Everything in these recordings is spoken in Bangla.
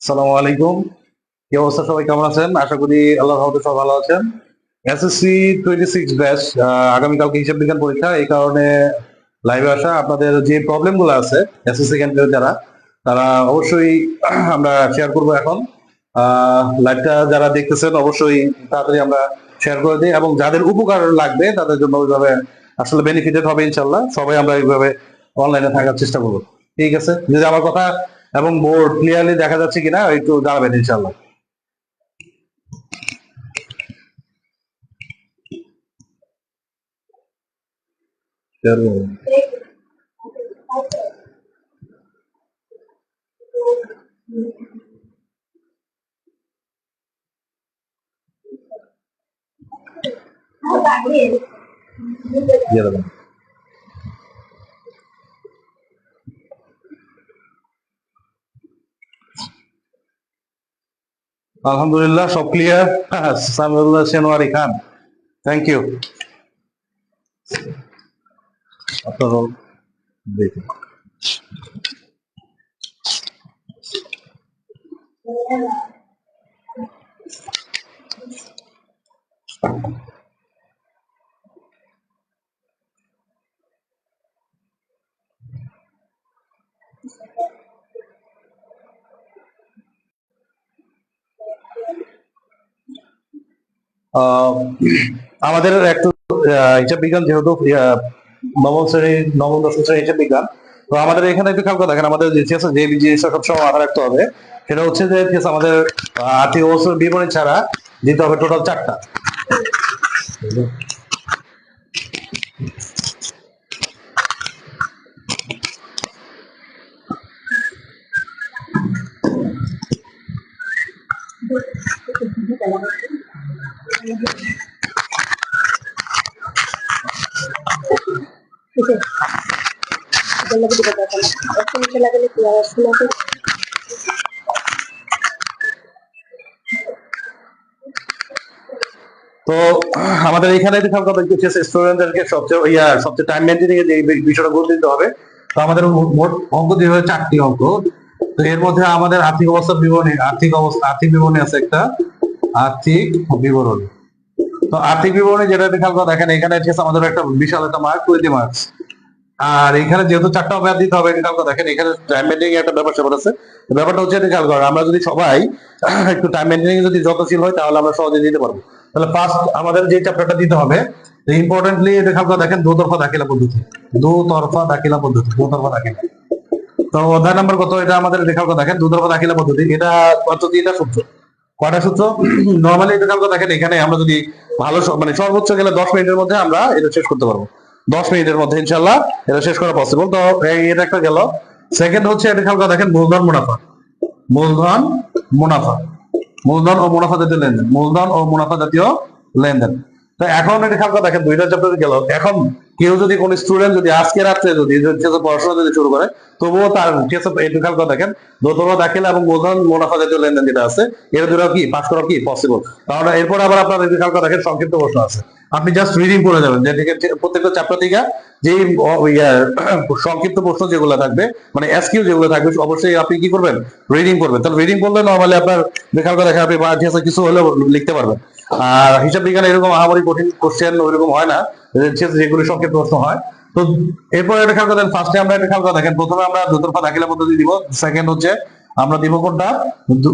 আসসালামু আলাইকুম। কি অবস্থা, সবাই কেমন আছেন? আশা করি আল্লাহর রহমতে সবাই ভালো আছেন। এসএসসি 26 ব্যাচ আগামীকালকে হিসাব বিজ্ঞান পরীক্ষা, এই কারণে লাইভে আসা। আপনাদের যে প্রবলেম গুলো আছে এসএসসি ক্যান্ডিডেট যারা, তারা অবশ্যই আমরা শেয়ার করব এখন। লাইভটা যারা দেখতেছেন অবশ্যই তাড়াতাড়ি আমরা শেয়ার করে দিই, এবং যাদের উপকার লাগবে তাদের জন্য ওইভাবে আসলে বেনিফিটেড হবে ইনশাল্লাহ। সবাই আমরা এইভাবে অনলাইনে থাকার চেষ্টা করবো। ঠিক আছে, যদি আমার কথা এবং বোর্ড ক্লিয়ারলি দেখা যাচ্ছে কিনা একটু জানাবেন ইনশাল্লাহ। আলহামদুলিল্লাহ, সব clear. Samiullah Shinwari Khan, thank you. আপনারাও দেখুন। আমাদের একটু হিসাব বিজ্ঞান, যেহেতু নবম দশম শ্রেণী হিসাব বিজ্ঞান, তো আমাদের এখানে একটু খেয়াল করে দেখেন, আমাদের যে জিনিসটা সবসময় মাথায় রাখতে হবে সেটা হচ্ছে যে আমাদের আর্থিক অবস্থার বিবরণী ছাড়া দিতে হবে টোটাল 4টা। তো আমাদের এখানে স্টুডেন্টদেরকে সবচেয়ে টাইম মেনটেনিং এর যে বিষয়টা গুরুত্ব দিতে হবে। তো আমাদের মোট অঙ্ক দিয়ে হবে 4টি অঙ্ক। তো এর মধ্যে আমাদের আর্থিক অবস্থার বিবরণী, আর্থিক বিবরণী আছে একটা, আর্থিক বিবরণী। তো আর্থিক বিবরণী যেটা খেয়াল করে দেখেন, এখানে আমাদের একটা বিশাল একটা মার্ক, 20 মার্কস। আর এখানে যেহেতু 4টা ম্যাথ দিতে হবে, খেয়াল করে দেখেন এখানে টাইম মেনটেনিং একটা ব্যাপার স্যাপার আছে। ব্যাপারটা হচ্ছে খেয়াল করেন, আমরা যদি সবাই একটু টাইম মেনটেনিং যদি যত্নশীল হয় তাহলে আমরা সহজে দিতে পারবো। তাহলে ফার্স্ট আমাদের যে চ্যাপ্টারটা দিতে হবে, ইম্পর্টেন্টলি এটা খেয়াল করে দেখেন, দোতরফা দাখিলা পদ্ধতি। দোতরফা দাখিলা পদ্ধতি, দোতরফা দাখিলা। তো অধ্যায় নাম্বার কত এটা আমাদের খেয়াল করে দেখেন, দোতরফা দাখিলা পদ্ধতি। এটা কত, 3টা সূত্র। কয়টা সূত্র? নরমালি এটা খেয়াল করে দেখেন, এখানে আমরা যদি ভালো মানে সর্বোচ্চ গেলে 10 মিনিটের মধ্যে আমরা এটা শেষ করতে পারবো। 10 মিনিটের মধ্যে ইনশাল্লাহ এটা শেষ করা পসিবল। তো এটা একটা গেল। সেকেন্ড হচ্ছে এটা খেয়াল করে দেখেন, মূলধন মুনাফা। মূলধন মুনাফা, মূলধন ও মুনাফা জাতীয় লেনদেন, মূলধন ও মুনাফা জাতীয় লেনদেন। তো এখন এটা খেয়াল করে দেখেন, 2টা চ্যাপ্টার গেল। এখন কেউ যদি কোন স্টুডেন্ট যদি আজকে রাত্রে যদি পড়াশোনা যদি শুরু করে, তবুও তার একটু খেয়াল করে দেখেন, দোতরফা দাখিলা এবং মূলধন মুনাফা জাতীয় লেনদেন যেটা আছে, এর দুটো কি পাস করা কি পসিবল। তাহলে এরপর আবার আপনার একটু খেয়াল করে দেখেন, সংক্ষিপ্ত প্রশ্ন আছে। আপনি জাস্ট রিডিং করে যাবেন, যে প্রত্যেকটা চ্যাপ্টার থেকে যে সংক্ষিপ্ত প্রশ্ন যেগুলো থাকবে, মানে এসকিউ যেগুলো থাকবে, অবশ্যই আপনি কি করবেন, রিডিং করবেন। তাহলে রিডিং করলে নরমালি আপনার খেয়াল করে দেখেন, আপনি কিছু হলেও লিখতে পারবেন। আর হিসাব বিজ্ঞানে এরকম আহামরি কঠিন কোশ্চেন ওইরকম হয় না, যেগুলি সংক্ষিপ্ত প্রশ্ন হয়। তো এরপর এটা খেয়াল করেন, ফার্স্টে আমরা এটা খেয়াল করে দেখেন, প্রথমে আমরা দোতরফা দাখিলা পদ্ধতি দিব। সেকেন্ড হচ্ছে আমরা দিব কোনটা,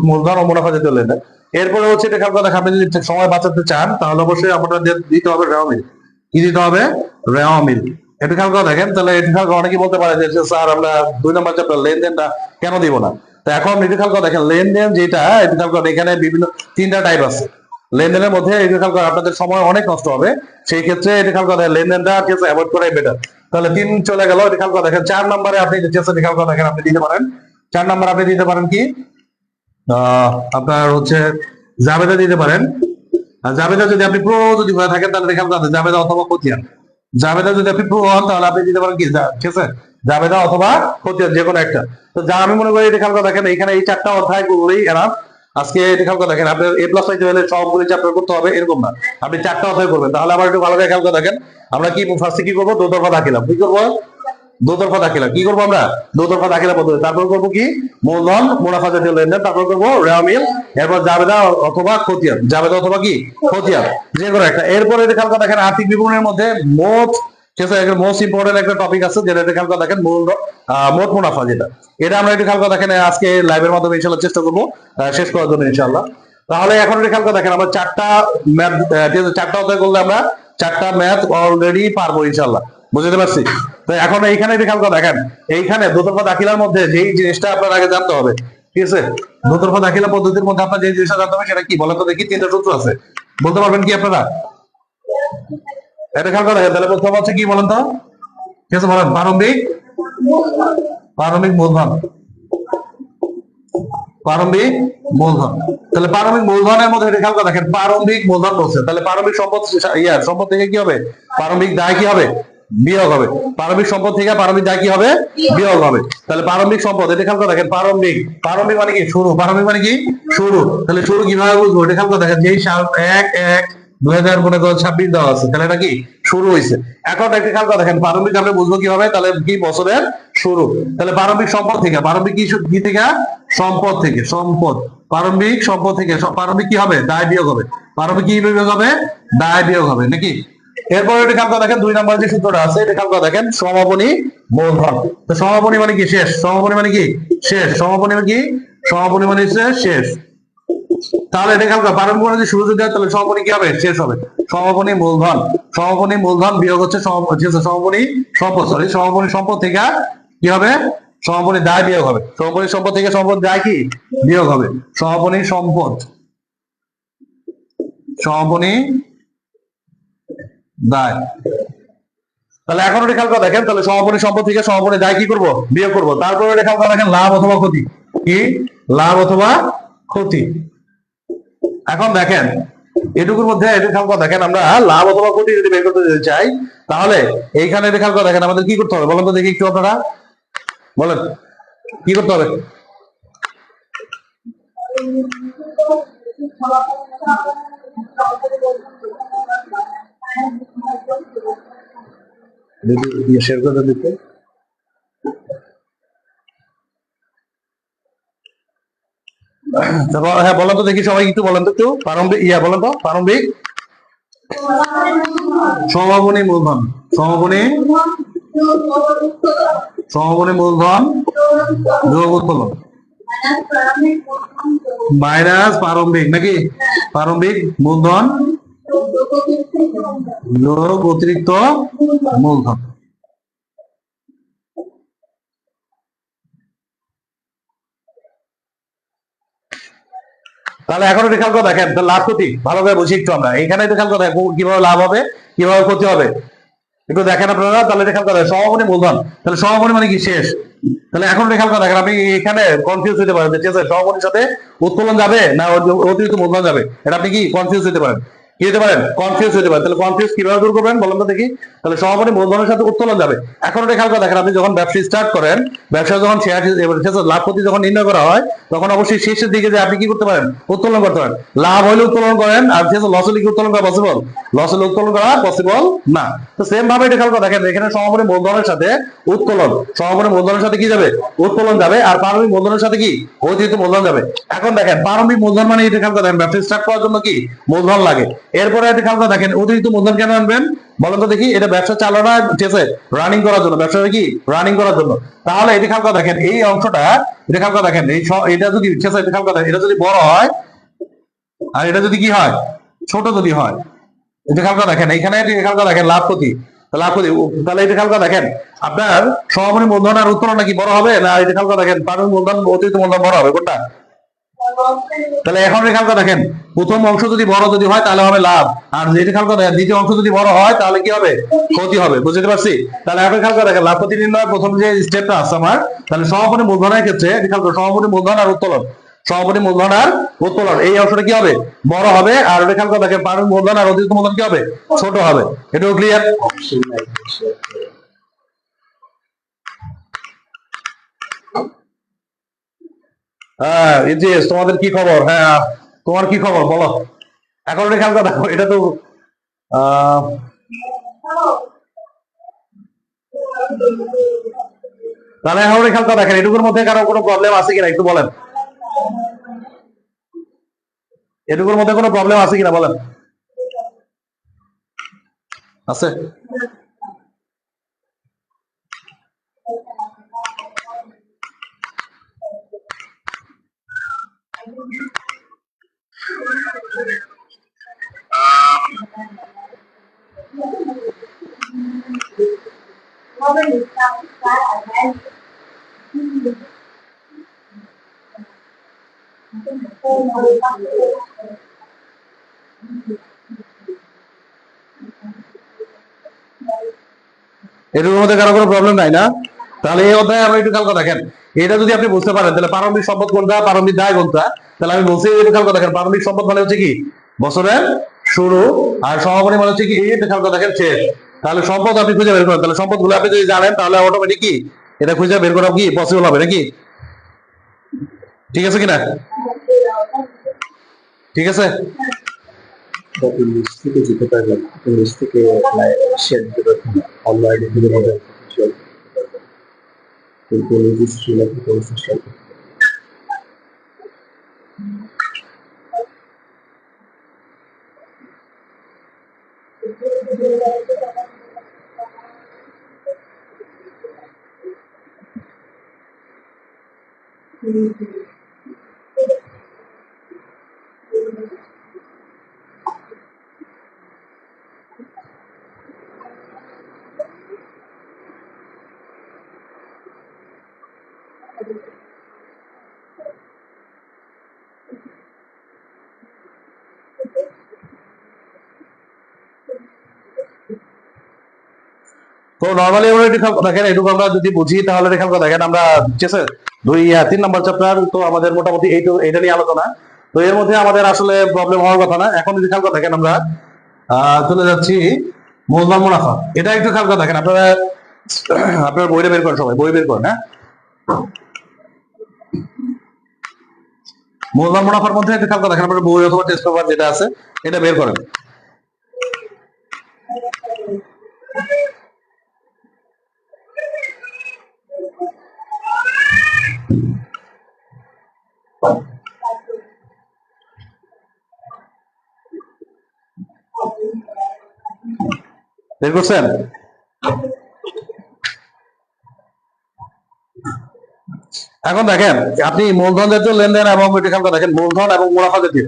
মূলধন ও মুনাফা জাতীয় লেনদেন। এরপরে হচ্ছে এটা খেয়াল করে দেখেন, আপনি যদি সময় বাঁচাতে চান তাহলে অবশ্যই আপনাদের দিতে হবে রেওয়া মিল। কি দিতে হবে? রেওয়া মিল। এটা খেয়াল করে দেখেন। তাহলে এটা খেয়াল করে অনেকেই বলতে পারে যে স্যার আমরা 2 নম্বর চ্যাপ্টার লেনদেনটা কেন দিব না? তো এখন এটা খেয়াল করে দেখেন, লেনদেন যেটা, এটা খেয়াল করে এখানে বিভিন্ন 3টা টাইপ আছে লেনদেনের মধ্যে। এটা খেয়াল করে আপনাদের সময় অনেক নষ্ট হবে, সেই ক্ষেত্রে এটা খেয়াল করে লেনদেনটা অ্যাভয়েড করাই বেটার। তাহলে 3 চলে গেল। এটা খেয়াল করে দেখেন, 4 নম্বরে আপনি খেয়াল করে দেখেন, আপনি দিতে পারেন 4 নম্বর আপনি দিতে পারেন কি, আপনার হচ্ছে জাবেদা দিতে পারেন। জাবেদা যদি আপনি প্রো যদি হয়ে থাকেন তাহলে খেয়াল করতে জাবেদা অথবা খতিয়ান। জাবেদা যদি আপনি প্রো হন তাহলে আপনি দিতে পারেন কি, ঠিক আছে, জাবেদা অথবা খতিয়ান, যে কোনো একটা। তো যা আমি মনে করি এটা খেয়াল করে দেখেন, এখানে এই 4টা অধ্যায় গুলোই এনাফ। আজকে এটা খেয়াল করে দেখেন, আপনার এ প্লাস পাইতে হলে সবগুলি চ্যাপ্টার করতে হবে এরকম না, আপনি 4টা অধ্যায় করবেন। তাহলে আবার একটু ভালো করে খেয়াল করে দেখেন, আমরা কি ফার্স্টে কি করবো, দোতরফা দাখিলা। কি করবো? দোতরফা দাখিলা। কি করবো আমরা? দোতরফা দাখিলা পদ্ধতি। তারপর করবো কি, মূলধন মুনাফা জাতীয় লেনদেন। তারপর করবো রেওয়ামিল, এরপর জাবেদা অথবা খতিয়ান, জাবেদা অথবা কি খতিয়ান, যে কোনো একটা। এরপরে খেয়াল করে দেখেন আর্থিক বিবরণের মধ্যে মোট, ঠিক আছে, মোস্ট ইম্পর্টেন্ট একটা টপিক আছে যেটা খেয়াল করে দেখেন, মোট মুনাফা, যেটা এটা আমরা একটু খেয়াল করে দেখেন আজকে লাইভের মাধ্যমে ইনশাল্লাহ চেষ্টা করবো শেষ করার জন্য ইনশাল্লাহ। তাহলে এখন একটু খেয়াল করে দেখেন, আমরা 4টা ম্যাথ, 4টা অধ্যায় করলে আমরা 4টা ম্যাথ অলরেডি পারবো ইনশাল্লাহ, বুঝতে পারছি। তো এখন এইখানে খেয়াল করে দেখেন, এইখানে দোতরফা দাখিলার মধ্যে যেই জিনিসটা আপনার আগে জানতে হবে, ঠিক আছে, দোতরফা দাখিলা পদ্ধতির মধ্যে আপনার যে জিনিসটা জানতে হবে সেটা কি বলেন তো দেখি। 3টা সূত্র আছে, বলতে পারবেন কি আপনারা? এটা খেয়াল করে দেখেন। তাহলে প্রথম হচ্ছে কি বলেন তো, ঠিক আছে, বলেন। প্রারম্ভিক মূলধন, প্রারম্ভিক মূলধন। তাহলে প্রারম্ভিক মূলধনের মধ্যে খেয়াল করে দেখেন, প্রারম্ভিক মূলধন বলছে, তাহলে প্রারম্ভিক সম্পদ, সম্পদ থেকে কি হবে, প্রারম্ভিক দায় কি হবে, বিয়োগ হবে। প্রারম্ভিক সম্পদ থেকে প্রারম্ভিক দায় কি হবে, বিয়োগ হবে। তাহলে প্রারম্ভিক সম্পদ, এটা খেয়াল করে দেখেন, প্রারম্ভিক, প্রারম্ভিক মানে কি শুরু, প্রারম্ভিক মানে কি শুরু। তাহলে শুরু কিভাবে বুঝবো, এটা খেয়াল করে দেখেন, যেই সাল 1/1/2026 দেওয়া আছে, তাহলে এটা কি শুরু হয়েছে। এখন একটা খেয়াল করে দেখেন, প্রারম্ভিক আমরা বুঝবো কিভাবে, তাহলে কি বছরের শুরু। তাহলে প্রারম্ভিক সম্পদ থেকে, প্রারম্ভিক কি থেকে, সম্পদ থেকে, সম্পদ, প্রারম্ভিক সম্পদ থেকে প্রারম্ভিক কি হবে, দায় বিয়োগ হবে। প্রারম্ভিক কি বিয়োগ হবে, দায় বিয়োগ হবে নাকি। এরপরে এটা খেয়াল করে দেখেন, 2 নম্বর যে সূত্রটা আছে, এটা খেয়াল করে দেখেন, সমাপনী মূলধন। তো সমাপনী মানে কি শেষ, সমাপনী মানে কি শেষ, সমাপনী মানে কি, সমাপনী মানে শেষ। তাহলে এটা খেয়াল করে, প্রারম্ভিক মানে শুরু যদি হয় তাহলে সমাপনী কি হবে, শেষ হবে। সমাপনী মূলধন, সমাপনী মূলধন বিয়োগ হচ্ছে সমাপনী সম্পদ, সমাপনী সম্পদ থেকে কি হবে, সমাপনী দায় বিয়োগ হবে। সমাপনী সম্পদ থেকে সম্পদ দায় কি বিয়োগ হবে, সমাপনী সম্পদ, সমাপনী দায়। তাহলে এখন ওটা খেয়াল করে দেখেন, তাহলে সমাপনী সম্পদ থেকে সমাপনী দায় কি করবো, বিয়োগ করবো। তারপরে ওটা খেয়াল করে দেখেন, লাভ অথবা ক্ষতি, কি লাভ অথবা ক্ষতি। এখন দেখেন এটুকুর মধ্যে এটা খেয়াল করে দেখেন, আমরা লাভ অথবা ক্ষতি যদি বের করতে চাই, তাহলে এইখানে এটা খেয়াল করে দেখেন আমাদের কি করতে হবে বলেন তো দেখি, একটু আপনারা বলেন কি করতে হবে। শেয়ার করে দিতে, হ্যাঁ বলেন তো দেখি সবাই একটু বলেন তো, একটু প্রারম্ভিক বলেন তো, প্রারম্ভিক সমাপনী মূলধন, সমাপনী মূলধন যোগ উৎপাদন মাইনাস প্রারম্ভিক নাকি, প্রারম্ভিক মূলধন যোগ অতিরিক্ত মূলধন। তাহলে এখন এটা খেয়াল করে দেখেন, লাভ ক্ষতি ভালো করে বুঝি একটু আমরা। এখানে এটা খেয়াল করে দেখেন কিভাবে লাভ হবে, কিভাবে ক্ষতি হবে, একটু দেখেন আপনারা। তাহলে এটা খেয়াল করে সমাপনী মূলধন, তাহলে সমাপনী মানে কি শেষ। তাহলে এখন এটা খেয়াল করে দেখেন, আপনি এখানে কনফিউজ হতে পারেন, ঠিক আছে, সমাপনীর সাথে উত্তোলন যাবে না অতিরিক্ত মূলধন যাবে, এটা আপনি কি কনফিউজ হতে পারেন, কি হতে পারেন, কনফিউজ হতে পারেন। তাহলে কনফিউজ কিভাবে দূর করবেন বলেন তো দেখি। তাহলে সমাপনী মূলধনের সাথে উত্তোলন যাবে। এখন এটা খেয়াল করে দেখেন, আপনি যখন ব্যবসা স্টার্ট করেন, ব্যবসা যখন শেয়ার লাভ ক্ষতি যখন নির্ণয় করা হয়, তখন অবশ্যই শেষের দিকে যে আপনি কি করতে পারেন, উত্তোলন করতে পারেন। লাভ হলে উত্তোলন করেন, আর লস হলে কি উত্তোলন করা পসিবল, লস হলে উত্তোলন করা পসিবল না। তো সেম ভাবে এটা খেয়াল করে দেখেন, এখানে সমাপনী মূলধনের সাথে উত্তোলন, সমাপনী মূলধনের সাথে কি যাবে, উত্তোলন যাবে, আর প্রারম্ভিক মূলধনের সাথে কি অতিরিক্ত মূলধন যাবে। এখন দেখেন প্রারম্ভিক মূলধন মানে এটা খেয়াল করে দেখেন, ব্যবসা স্টার্ট করার জন্য কি মূলধন লাগে। এরপরে এটা খেয়াল করে দেখেন, অতিরিক্ত মূলধন কেন আনবেন বলেন তো দেখি। এটা ব্যবসা চালানো, ঠিক আছে, রানিং করার জন্য, ব্যবসাটা কি রানিং করার জন্য। তাহলে এটা খেয়াল করে দেখেন, এই অংশটা এটা খেয়াল করে দেখেন, এটা যদি, ঠিক আছে, এটা খেয়াল করে দেখেন, এটা যদি বড় হয় আর এটা যদি কি হয়, ছোট যদি হয়, এটা খেয়াল করে দেখেন, এইখানে খেয়াল করে দেখেন লাভ ক্ষতি, লাভ ক্ষতি। তাহলে এটা খেয়াল করে দেখেন, আপনার সমাপনী মূলধন আর উত্তোলন নাকি বড় হবে, না এটা খেয়াল করে দেখেন প্রারম্ভিক মূলধন অতিরিক্ত মূলধন বড় হবে, কোনটা। তাহলে এখন খেয়াল করে দেখেন, প্রথম অংশ যদি বড় যদি হয় তাহলে হবে লাভ, আর যেটা খেয়াল করে দেখেন দ্বিতীয় অংশ যদি বড় হয় তাহলে কি হবে, ক্ষতি হবে, বুঝতে পারছি। তাহলে এখন খেয়াল করে দেখেন, লাভ ক্ষতি নির্ণয় প্রথম যে স্টেপটা আছে আমার, তাহলে সমাপনী মূলধনের ক্ষেত্রে খেয়াল করে সমাপনী মূলধন আর উত্তোলন, সমাপনী মূলধন আর উত্তোলন এই অংশটা কি হবে, বড় হবে, আর ওটা খেয়াল করে দেখেন প্রারম্ভিক মূলধন আর অতিরিক্ত মূলধন কি হবে, ছোট হবে। এটাও ক্লিয়ার। হ্যাঁ ইদ্রিস, তোমাদের কি খবর? হ্যাঁ, তোমার কি খবর বলো। এখন খেয়াল করে দেখো, এটা তো আহ তাহলে এখন খেয়াল করে দেখেন, এটুকুর মধ্যে কারো কোনো প্রবলেম আছে কিনা একটু বলেন। এটুকুর মধ্যে কোনো প্রবলেম আছে কিনা বলেন। আছে? এটুকুর মধ্যে কারো কোনো প্রবলেম নাই না? তাহলে এই অধ্যায়ে আমরা একটু খেয়াল করে দেখেন, এটা যদি আপনি বুঝতে পারেন তাহলে প্রারম্ভিক সম্পদ কোনটা, প্রারম্ভিক দায় কোনটা, তাহলে আমি বলছি একটু খেয়াল করে দেখেন, প্রারম্ভিক সম্পদ মানে হচ্ছে কি বছরের শুরু, আর সমাপনী মানে হচ্ছে কি একটু খেয়াল করে দেখেন শেষ। তাহলে সম্পদ আপনি খুঁজে বের করেন, তাহলে সম্পদ গুলো আপনি যদি জানেন তাহলে অটোমেটিক কি এটা খুঁজে বের করা কি পসিবল হবে নাকি? ঠিক আছে কিনা? ঠিক আছে। লিস্ট থেকে যেতে পারবেন, লিস্ট থেকে শেয়ার দিতে পারবেন, অন্য আইডি থেকে শেয়ার দিতে পারবেন, কিন্তু নিজের শেয়ার করতে তো নর্মালি আমরা একটু দেখেন, এটুকু আমরা যদি বুঝি তাহলে খেয়াল করে দেখেন, আমরা ঠিক আছে 3 নম্বর চ্যাপ্টার তো আমাদের মোটামুটি এইটা নিয়ে আলোচনা। তো এর মধ্যে আমাদের আসলে প্রবলেম হওয়ার কথা না। এখন যদি খেয়াল করে দেখেন, আমরা চলে যাচ্ছি মূলধন মুনাফা। এটা একটু খেয়াল করে দেখেন, আপনারা আপনার বইটা বের করেন, সবাই বই বের করেন। হ্যাঁ, মূলধন মুনাফার মধ্যে একটু খেয়াল করে দেখেন, আপনার বই অথবা টেস্ট পেপার যেটা আছে এটা বের করেন। বের করছেন? এখন দেখেন, আপনি মূলধন জাতীয় লেনদেন এবং দেখেন মূলধন এবং মুনাফা জাতীয়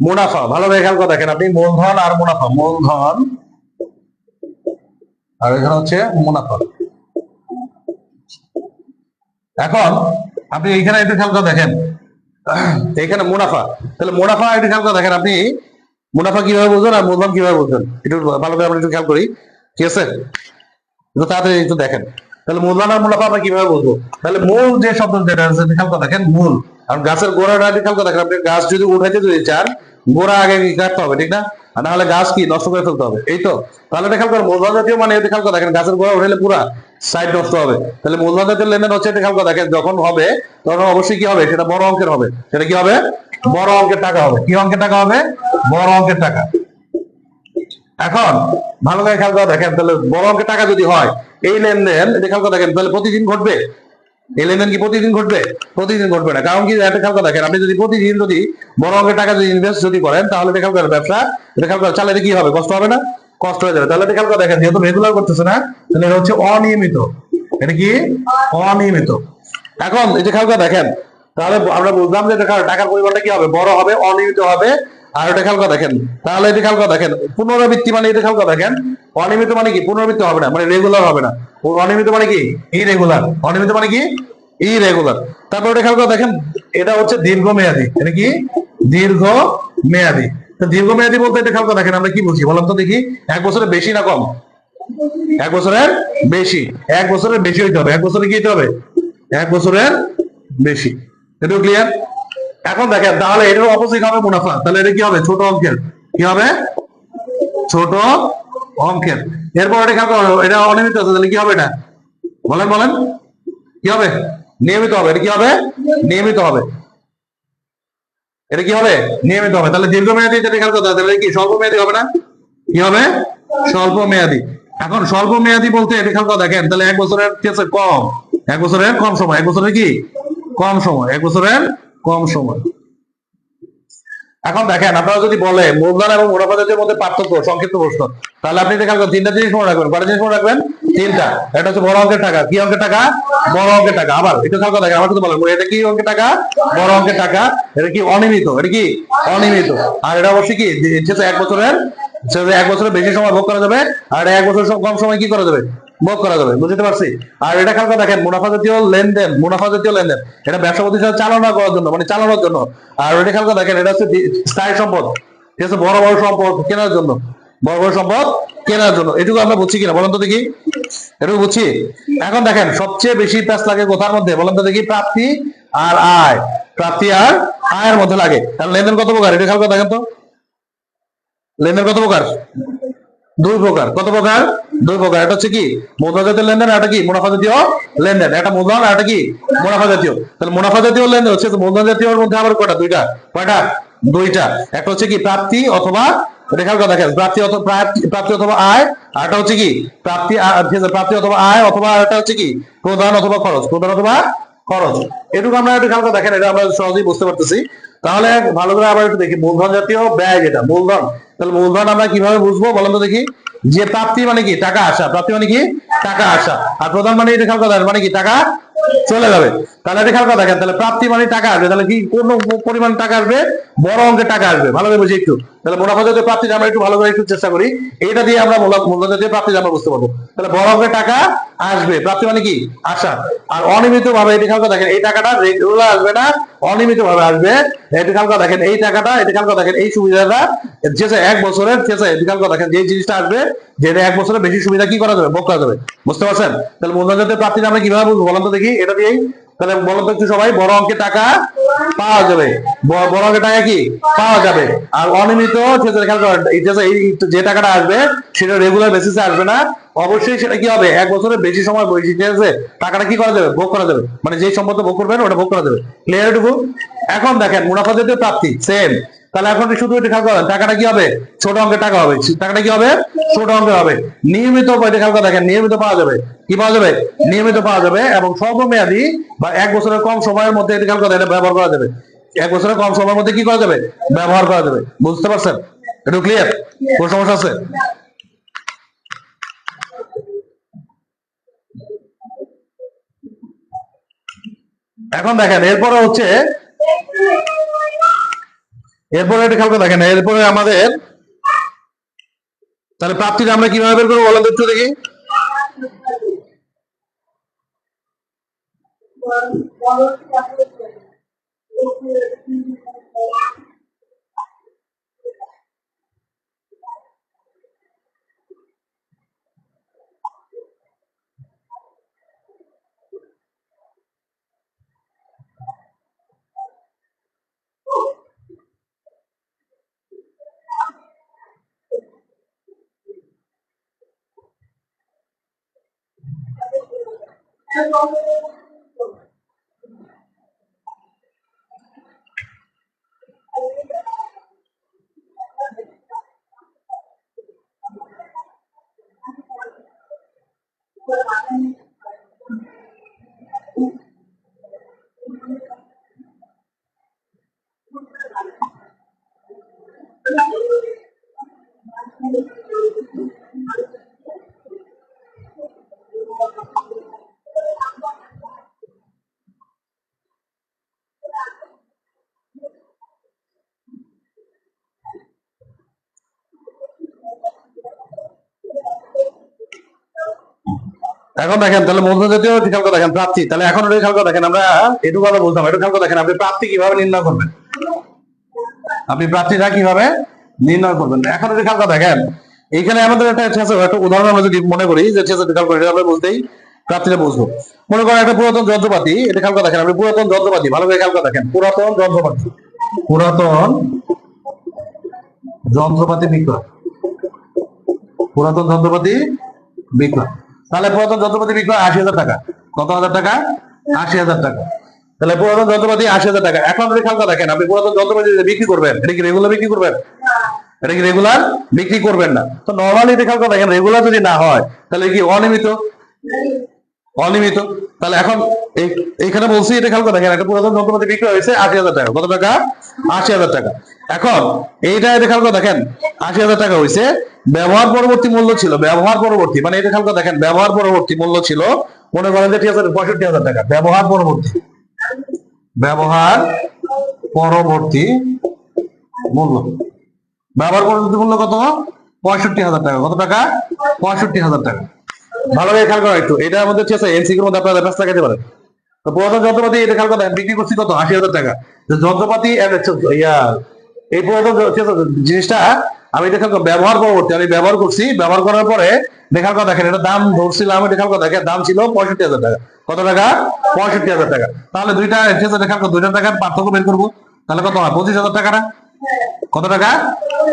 মুনাফা ভালোভাবে খেয়াল করে দেখেন, আপনি মূলধন আর মুনাফা, মূলধন আর এখানে হচ্ছে মুনাফা। এখন আপনি এইখানে একটু খেয়াল করে দেখেন, এইখানে মুনাফা, তাহলে মুনাফা একটু খেয়াল করে দেখেন, আপনি মুনাফা কিভাবে বুঝবেন আর মূলধন কিভাবে বুঝবেন একটু ভালো করে আমরা একটু খেয়াল করি। ঠিক আছে, একটু তাড়াতাড়ি একটু দেখেন। তাহলে মূলধন আর মুনাফা আমরা কিভাবে বুঝবো? তাহলে মূল যে শব্দ যেটা আছে খেয়াল করে দেখেন, মূল। কারণ গাছের গোড়াটা খেয়াল করে দেখেন, আপনি গাছ যদি উঠাইতে যদি চান গোড়া আগে কাটতে হবে, ঠিক না? আর না হলে গাছ কি নষ্ট করে ফেলতে হবে, এই তো। তাহলে এটা খেয়াল করে মূলধন জাতীয় মানে এটা খেয়াল করে দেখেন, গাছের গোড়া উঠাইলে পুরা সাইড নষ্ট হবে। তাহলে মূলধন জাতীয় লেনদেন হচ্ছে এটা খেয়াল করে দেখেন, যখন হবে তখন অবশ্যই কি হবে, সেটা বড় অঙ্কের হবে। সেটা কি হবে? বড় অঙ্কের টাকা হবে। কি অঙ্কের টাকা হবে? বড় অঙ্কের টাকা। এখন ভালো করে খেয়াল করে দেখেন, তাহলে বড় অঙ্কের টাকা যদি হয় এই লেনদেন, এটা খেয়াল করে দেখেন, তাহলে প্রতিদিন ঘটবে এই লেনদেন কি প্রতিদিন ঘটবে? প্রতিদিন ঘটবে না। কারণ কি, এটা খেয়াল করে দেখেন, আপনি যদি প্রতিদিন যদি বড় অঙ্কের টাকা যদি ইনভেস্ট যদি করেন তাহলে খেয়াল করেন ব্যবসা এটা খেয়াল করে চালাতে কি হবে? কষ্ট হবে না? কষ্ট হয়ে যাবে। তাহলে খেয়াল করে দেখেন, যেহেতু রেগুলার করতেছে না, তাহলে এটা হচ্ছে অনিয়মিত। এটা কি? অনিয়মিত। এখন এটা খেয়াল করে দেখেন, তাহলে আমরা বুঝলাম যে টাকার পরিমাণটা কি হবে? বড় হবে, অনিয়মিত হবে। আর এটা খেয়াল করে দেখেন, তাহলে এটা খেয়াল করে দেখেন পুনরাবৃত্তি মানে এটা খেয়াল করে দেখেন, অনিয়মিত মানে কি? পুনরাবৃত্তি হবে না, মানে রেগুলার হবে না। অনিয়মিত মানে কি? ইরেগুলার। অনিয়মিত মানে কি? ইরেগুলার। তারপর এটা খেয়াল করে দেখেন, এটা হচ্ছে দীর্ঘমেয়াদী। এটা কি? দীর্ঘ মেয়াদী। তো দীর্ঘমেয়াদী বলতে এটা খেয়াল করে দেখেন, আমরা কি বুঝি বললাম তো দেখি, 1 বছরের বেশি না কম? 1 বছরের বেশি। 1 বছরের বেশি হইতে হবে। 1 বছরে কি হইতে হবে? 1 বছরের বেশি। এটা ক্লিয়ার? এখন দেখেন, তাহলে এটার অপোজিট হবে মুনাফা। তাহলে এটা কি হবে? ছোট অঙ্কের। কি হবে? ছোট অঙ্কের। এরপর এটা খেয়াল করো, এটা অনিয়মিত আছে, তাহলে কি হবে? এটা বলেন বলেন কি হবে? নিয়মিত হবে। এটা কি হবে? নিয়মিত হবে। এটা কি হবে? নিয়মিত হবে। তাহলে দীর্ঘমেয়াদী যেটা খেয়াল করতে হবে, তাহলে কি স্বল্প মেয়াদী হবে না? কি হবে? স্বল্প মেয়াদী। এখন স্বল্প মেয়াদী বলতে এটা খেয়াল করে দেখেন, তাহলে 1 বছরের ক্ষেত্রে কম, 1 বছরের কম সময়, 1 বছরের কি কম সময়, 1 বছরের কম সময়। এখন দেখেন, আপনারা যদি বলে মূলধন এবং মুনাফা জাতীয় মধ্যে পার্থক্য, সংক্ষিপ্ত প্রশ্ন, তাহলে আপনি দেখা গেল তিনটা জিনিস মনে রাখবেন। কয়টা জিনিস মনে রাখবেন? তিনটা। এটা হচ্ছে বড় অঙ্কের টাকা। কি অঙ্কের টাকা? বড় অঙ্কের টাকা। আবার একটু খেয়াল করে দেখেন, আমার কিন্তু বলেন এটা কি অঙ্কের টাকা? বড় অঙ্কের টাকা। এটা কি অনিয়মিত? এটা কি অনিয়মিত। আর এটা অবশ্যই কি 1 বছরের, 1 বছরের বেশি সময় ভোগ করা যাবে, আর 1 বছর কম সময় কি করা যাবে? ভোগ করা যাবে। বুঝতে পারছি? আর এটা খেয়াল করে দেখেন, মুনাফা জাতীয় লেনদেন, মুনাফা জাতীয় লেনদেন এটা ব্যবসা প্রতিষ্ঠান চালনা করার জন্য, মানে চালানোর জন্য। আর এটা খেয়াল করে দেখেন, এটা হচ্ছে স্থায়ী সম্পদ। ঠিক আছে, বড় বড় সম্পদ কেনার জন্য, বড় বড় সম্পদ কেনার জন্য। এটুকু আমরা বুঝছি কিনা বলেন তো দেখি? এটুকু বুঝছি? এখন দেখেন, সবচেয়ে বেশি প্যাঁচ লাগে কোথার মধ্যে বলেন তো দেখি? প্রাপ্তি আর আয়। প্রাপ্তি আর আয়ের মধ্যে লাগে। তাহলে লেনদেন কত প্রকার? এটা খেয়াল করে দেখেন তো, লেনদেন কত প্রকার? 2 প্রকার। কত প্রকার? 2 প্রকার। এটা হচ্ছে কি মুদ্রা জাতীয় লেনদেন, আর এটা কি মুনাফা জাতীয় লেনদেন। একটা মূলধন আর এটা কি মুনাফা জাতীয়। তাহলে মুনাফা জাতীয় লেনদেন হচ্ছে মূলধন জাতীয়র মধ্যে আবার কয়টা? দুইটা। কয়টা? দুইটা। একটা হচ্ছে কি প্রাপ্তি অথবা, এটা খেয়াল করে দেখেন, প্রাপ্তি অথবা প্রাপ্তি অথবা আয়। আর এটা হচ্ছে কি প্রাপ্তি, প্রাপ্তি অথবা আয়, অথবা এটা হচ্ছে কি প্রদান অথবা খরচ, প্রদান অথবা খরচ। এটুকু আমরা একটু খেয়াল করে দেখেন, এটা আমরা সহজেই বুঝতে পারতেছি। তাহলে ভালো করে আবার একটু দেখি, মূলধন জাতীয় ব্যয় যেটা মূলধন, তাহলে মূলধন আমরা কিভাবে বুঝবো বলেন তো দেখি? যে প্রাপ্তি মানে কি টাকা আসা, প্রাপ্তি মানে কি টাকা আসা, আর প্রদান মানে এটা খেয়াল করে মানে কি টাকা চলে যাবে। তাহলে এটা খেয়াল করে দেখেন, তাহলে প্রাপ্তি মানে টাকা আসবে, তাহলে কি কোন পরিমাণ টাকা আসবে? বড় অঙ্কের টাকা আসবে। ভালো করে বুঝি একটু। তাহলে মুনাফা জাতীয় প্রাপ্তি আমরা একটু ভালো করে একটু চেষ্টা করি, এটা দিয়ে আমরা মূলধন জাতীয় প্রাপ্তি আমরা বুঝতে পারবো। তাহলে বড় অঙ্কের টাকা আসবে, প্রাপ্তি মানে কি আসা। আর অনিয়মিত ভাবে এটা খেয়াল করে দেখেন, এই টাকাটা রেগুলার আসবে না, অনিয়মিত ভাবে আসবে। এটা খেয়াল করে দেখেন, এই টাকাটা, এটা খেয়াল করে দেখেন, এই সুবিধাটা যে 1 বছরের, ঠিক আছে, এটা খেয়াল করে দেখেন, যে জিনিসটা আসবে, যেটা 1 বছরের বেশি সুবিধা কি করা যাবে? ভোগ করা যাবে। বুঝতে পারছেন? তাহলে মূলধন জাতীয় প্রাপ্তিটা আমরা কিভাবে বুঝবো বলেন তো দেখি? এটা দিয়েই। তাহলে বলেন তো একটু সবাই, বড় অঙ্কের টাকা পাওয়া যাবে, বড় অঙ্কের টাকা কি পাওয়া যাবে। আর অনিয়মিত খেয়াল করেন, যে টাকাটা আসবে সেটা রেগুলার বেসিসে আসবে না, অবশ্যই সেটা কি হবে? 1 বছরের বেশি সময় বয়সী, ঠিক আছে, টাকাটা কি করা যাবে? ভোগ করা যাবে। মানে যে সম্পদ ভোগ করবেন ওটা ভোগ করা যাবে। ক্লিয়ার এটুকু? এখন দেখেন মুনাফা জাতীয় প্রাপ্তি সেম। তাহলে এখন শুধু এটা খেয়াল করেন, টাকাটা কি হবে? ছোট অঙ্কের টাকা হবে। টাকাটা কি হবে? ছোট অঙ্কের হবে। নিয়মিত এটা খেয়াল করে দেখেন, নিয়মিত পাওয়া যাবে। কি পাওয়া যাবে? নিয়মিত পাওয়া যাবে। এবং স্বল্পমেয়াদী বা 1 বছরের কম সময়ের মধ্যে এটা খেয়াল করে এটা ব্যবহার করা যাবে। 1 বছরের কম সময়ের মধ্যে কি করা যাবে? ব্যবহার করা যাবে। বুঝতে পারছেন? একটু ক্লিয়ার? কোন সমস্যা আছে? এখন দেখেন, এরপরে হচ্ছে, এরপরে এটা খেয়াল করে দেখেন, এরপরে আমাদের তাহলে প্রাপ্তিটা আমরা কিভাবে বের করবো বলেন তো একটু দেখি? এখন দেখেন, তাহলে মূলধন জাতীয় খেয়াল করে দেখেন প্রাপ্তি, তাহলে এখন ওটা খেয়াল করে দেখেন, আমরা এটুকু কথা বলতাম, এটা খেয়াল করে দেখেন, আপনি প্রাপ্তি কিভাবে নির্ণয় করবেন? আপনি প্রাপ্তিটা কিভাবে নির্ণয় করবেন? এখন এটা খেয়াল করে দেখেন, এইখানে আমাদের একটা উদাহরণ আমরা যদি মনে করি, যে খেয়াল করে আমরা বলতেই প্রাপ্তিটা বুঝবো। মনে করেন একটা পুরাতন যন্ত্রপাতি, এটা খেয়াল করে দেখেন, আপনি পুরাতন যন্ত্রপাতি ভালো করে খেয়াল করে দেখেন, পুরাতন যন্ত্রপাতি, পুরাতন যন্ত্রপাতি বিক্রয়, পুরাতন যন্ত্রপাতি বিক্রয়। তাহলে পুরাতন যন্ত্রপাতি বিক্রয় 80,000 টাকা। কত হাজার টাকা? 80,000 টাকা। তাহলে পুরাতন যন্ত্রপাতি ৮০,০০০ টাকা। এখন রেখাঙ্ক দেখেন, আপনি পুরাতন যন্ত্রপাতি যে বিক্রি করবেন, এটা কি রেগুলার বিক্রি করবেন? এটা কি রেগুলার বিক্রি করবেন না। তো নর্মালি রেখাঙ্ক দেখেন রেগুলার যদি না হয় তাহলে কি অনিয়মিত? অনিয়মিত। তাহলে এখন এইখানে বলছি এটা খেয়াল করে দেখেন, একটা পুরাতন যন্ত্রপাতি বিক্রি হয়েছে ৮০,০০০ টাকা। কত টাকা? ৮০,০০০ টাকা। এখন এইটা এটা খেয়াল করে দেখেন ৮০,০০০ টাকা হয়েছে। ব্যবহার পরবর্তী মূল্য ছিল, ব্যবহার পরবর্তী মানে এটা খেয়াল করে দেখেন, ব্যবহার পরবর্তী মূল্য ছিল মনে করেন যে ঠিক আছে ৬৫,০০০ টাকা। ব্যবহার পরবর্তী, ব্যবহার পরবর্তী মূল্য, ব্যবহার পরবর্তী মূল্য কত? ৬৫,০০০ টাকা। কত টাকা? ৬৫,০০০ টাকা। ভালোভাবে খেয়াল করা একটু, এটার মধ্যে ঠিক আছে এমসিকিউর মধ্যে আপনারা ব্যস্ত লাগাতে পারেন। তো পুরাতন যন্ত্রপাতি এটা খেয়াল করেন বিক্রি করছি কত? ৮০,০০০ টাকা। যন্ত্রপাতি এই পুরাতন জিনিসটা আমি এটা খেয়াল ব্যবহার পরবর্তী আমি ব্যবহার করছি, ব্যবহার করার পরে দেখার কথা দেখেন এটা দাম ধরছিলাম, দেখার কথা দেখেন দাম ছিল ৬৫,০০০ টাকা। কত টাকা? ৬৫,০০০ টাকা। তাহলে দুইটা ঠিক আছে দেখার দুইটা টাকার পার্থক্য বের করবো, তাহলে কত হয়? ২৫,০০০ টাকা না? কত টাকা?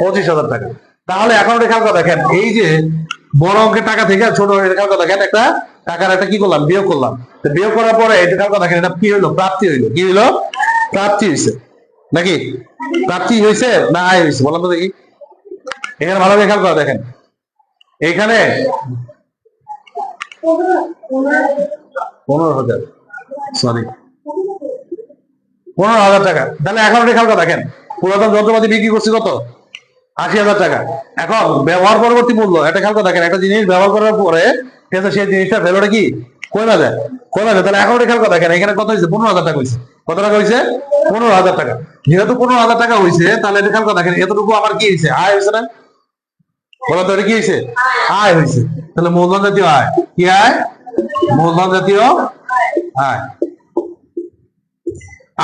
২৫,০০০ টাকা। তাহলে এখন রেখার কথা দেখেন এই যে বড় অঙ্কের টাকা থেকে ছোট রেখার কথা দেখেন একটা টাকার একটা কি করলাম? বিয়োগ করলাম। তো বিয়োগ করার পরে এটা কথা দেখেন এটা কি হইলো? প্রাপ্তি হইলো। কি হইলো? প্রাপ্তি হয়েছে নাকি? প্রাপ্তি হয়েছে না আয় হয়েছে বলেন তো দেখি। এখানে ভালো খেয়াল করে দেখেন, এখানে ১৫,০০০ সরি ১৫,০০০ টাকা। তাহলে এখন খেয়াল করে দেখেন পুরাতন যন্ত্রপাতি বিক্রি করছি কত? ৮০,০০০ টাকা। এখন ব্যবহার পরবর্তী মূল্য এটা খেয়াল করে দেখেন, একটা জিনিস ব্যবহার করার পরে ঠিক আছে সেই জিনিসটা ভ্যালুটা কি কমে যায়, কমে যায়। তাহলে এখন খেয়াল করে দেখেন এখানে কত হয়েছে? ১৫,০০০ টাকা হয়েছে। কত টাকা হয়েছে? ১৫,০০০ টাকা। যেহেতু ১৫,০০০ টাকা হয়েছে তাহলে এটা খেয়াল করে দেখেন এতটুকু আমার কি হয়েছে? আয় হয়েছে না? বলো তো এটা কি হয়েছে? আয় হয়েছে। তাহলে মূলধন জাতীয় আয়। কি আয়? মূলধন জাতীয় আয়।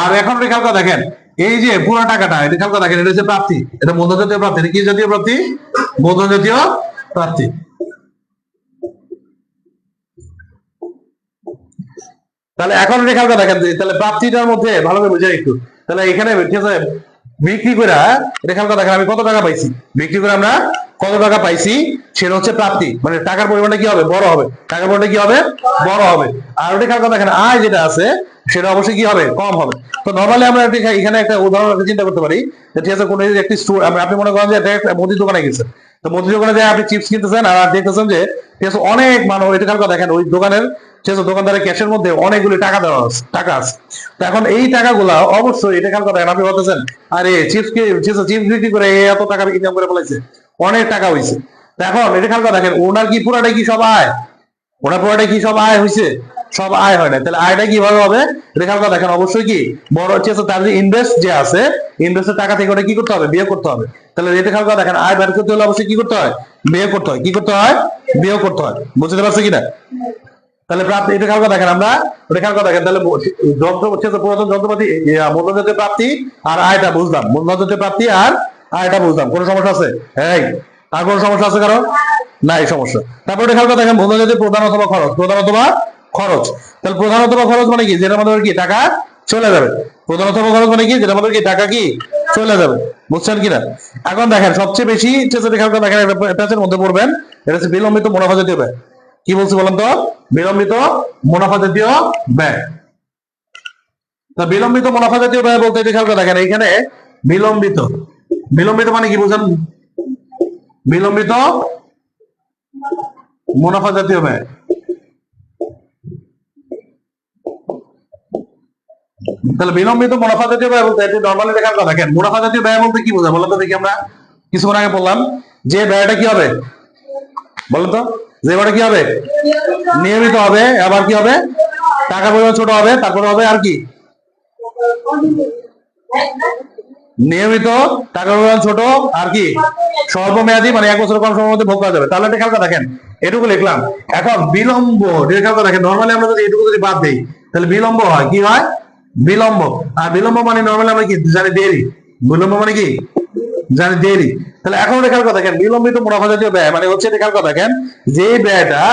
আর এখন খেয়াল করে দেখেন এই যে পুরো টাকাটা এটা খেয়াল করে দেখেন এটা হচ্ছে প্রাপ্তি, এটা মূলধন জাতীয় প্রাপ্তি। এটা কি জাতীয় প্রাপ্তি? মূলধন জাতীয় প্রাপ্তি। তাহলে এখন খেয়াল করে দেখেন তাহলে প্রাপ্তিটার মধ্যে ভালো করে বুঝাই একটু। তাহলে এখানে ঠিক আছে বিক্রি করে এটা খেয়াল করে দেখেন আমি কত টাকা পাইছি, বিক্রি করে আমরা কত টাকা পাইছি সেটা হচ্ছে প্রাপ্তি। মানে টাকার পরিমাণটা কি হবে? বড় হবে। টাকার পরিমাণটা কি হবে? বড় হবে। আর ওটা খেয়াল করে দেখেন আয় যেটা আছে সেটা অবশ্যই কি হবে? কম হবে। তো নর্মালি আমরা এখানে একটা উদাহরণ চিন্তা করতে পারি যে ঠিক আছে কোনো একটি আপনি মনে করেন যে একটা মুদির দোকানে গেছেন, তো মুদির দোকানে যে আপনি চিপস কিনতেছেন আর দেখতেছেন যে ঠিক আছে অনেক মানুষ এটা খেয়াল করে দেখেন ওই দোকানের ঠিক আছে দোকানদারের ক্যাশের মধ্যে অনেকগুলি টাকা দেওয়া আছে, টাকা আছে। তো এখন এই টাকাগুলা অবশ্যই এটা খেয়াল করে দেখেন আপনি বলতেছেন আরে চিপস বিক্রি করে এত টাকা ইনকাম করে ফেলাইছে, অনেক টাকা হয়েছে। তো এখন এটা খেয়াল করে দেখেন ওনার কি পুরাটাই কি সব আয়? ওনার পুরোটাই কি সব আয় হয়েছে? সব আয় হয় না। তাহলে আয়টা কিভাবে হবে? রেখাল কথা দেখেন অবশ্যই কি বড় হচ্ছে তার যে ইনভেস্ট যে আছে ইনভেস্টের টাকা থেকে ওটা কি করতে হবে? বিয়োগ করতে হবে। তাহলে রেটে খেয়াল করে দেখেন আয় বের করতে হলে অবশ্যই কি করতে হয়? বিয়োগ করতে হয়। কি করতে হয়? বিয়োগ করতে হয়। বুঝতে পারছো কিনা? তাহলে প্রাপ্তি এটা খেয়াল করে দেখেন আমরা ওটা খেয়াল করে দেখেন তাহলে যন্ত্র হচ্ছে পুরাতন যন্ত্রপাতি মূলধন জাতীয় প্রাপ্তি আর আয়টা বুঝলাম, মূলধন জাতীয় প্রাপ্তি আর আয়টা বুঝলাম। কোনো সমস্যা আছে? এই আর কোনো সমস্যা আছে কারো? নাই সমস্যা। তারপরে খেয়াল করে দেখেন মূলধন জাতীয় প্রধান অথবা খরচ, প্রধান অথবা খরচ। তাহলে প্রধান অথবা খরচ মানে কি? যেটা আমাদের কি টাকা চলে যাবে। প্রধান অথবা খরচ মানে কি? যেটা আমাদের কি টাকা কি চলে যাবে। বুঝছেন কিনা? এখন দেখেন সবচেয়ে বেশি খেয়াল করে দেখেন একটা মধ্যে পড়বেন, এটা হচ্ছে বিলম্বিত মুনাফা জাতীয় ব্যয়। কি বলছি বলেন তো? বিলম্বিত মুনাফা জাতীয় ব্যয়। তা বিলম্বিত মুনাফা জাতীয় ব্যয় বলতে এটা খেয়াল করে দেখেন এখানে বিলম্বিত, বিলম্বিত মানে কি বুঝেন? বিলম্বিত মুনাফা জাতীয় ব্যয়। তাহলে বিলম্বিত মুনাফা জাতীয় ব্যয় বলতে এটি নরমালি দেখার কথা দেখেন মুনাফা জাতীয় ব্যয় বলতে কি বোঝায় বলতো দেখি। আমরা কিছুক্ষণ আগে বললাম যে ব্যয়টা কি হবে বলতো, যে ব্যয়টা কি হবে? নিয়মিত হবে। আবার কি হবে? টাকা পরিমাণ ছোট হবে। তারপরে হবে আর কি? নিয়মিত, টাকা পরিমাণ ছোট, আর কি স্বল্পমেয়াদী মানে 1 বছর কম সময়ের মধ্যে ভোগ করা যাবে। তাহলে এটা খেয়াল করে দেখেন এটুকু লিখলাম। এখন বিলম্ব খেয়াল করে দেখেন নরমালি আমরা যদি এটুকু যদি বাদ দিই তাহলে বিলম্ব হয় কি হয়? বিলম্ব। আর বিলম্ব মানে নরমালি আমরা কি জানি? দেরি। বিলম্ব মানে কি জানি? দেরি। তাহলে এখন খেয়াল করে দেখেন বিলম্বিত মুনাফা জাতীয় ব্যয় মানে হচ্ছে খেয়াল করে দেখেন যে ব্যয়টা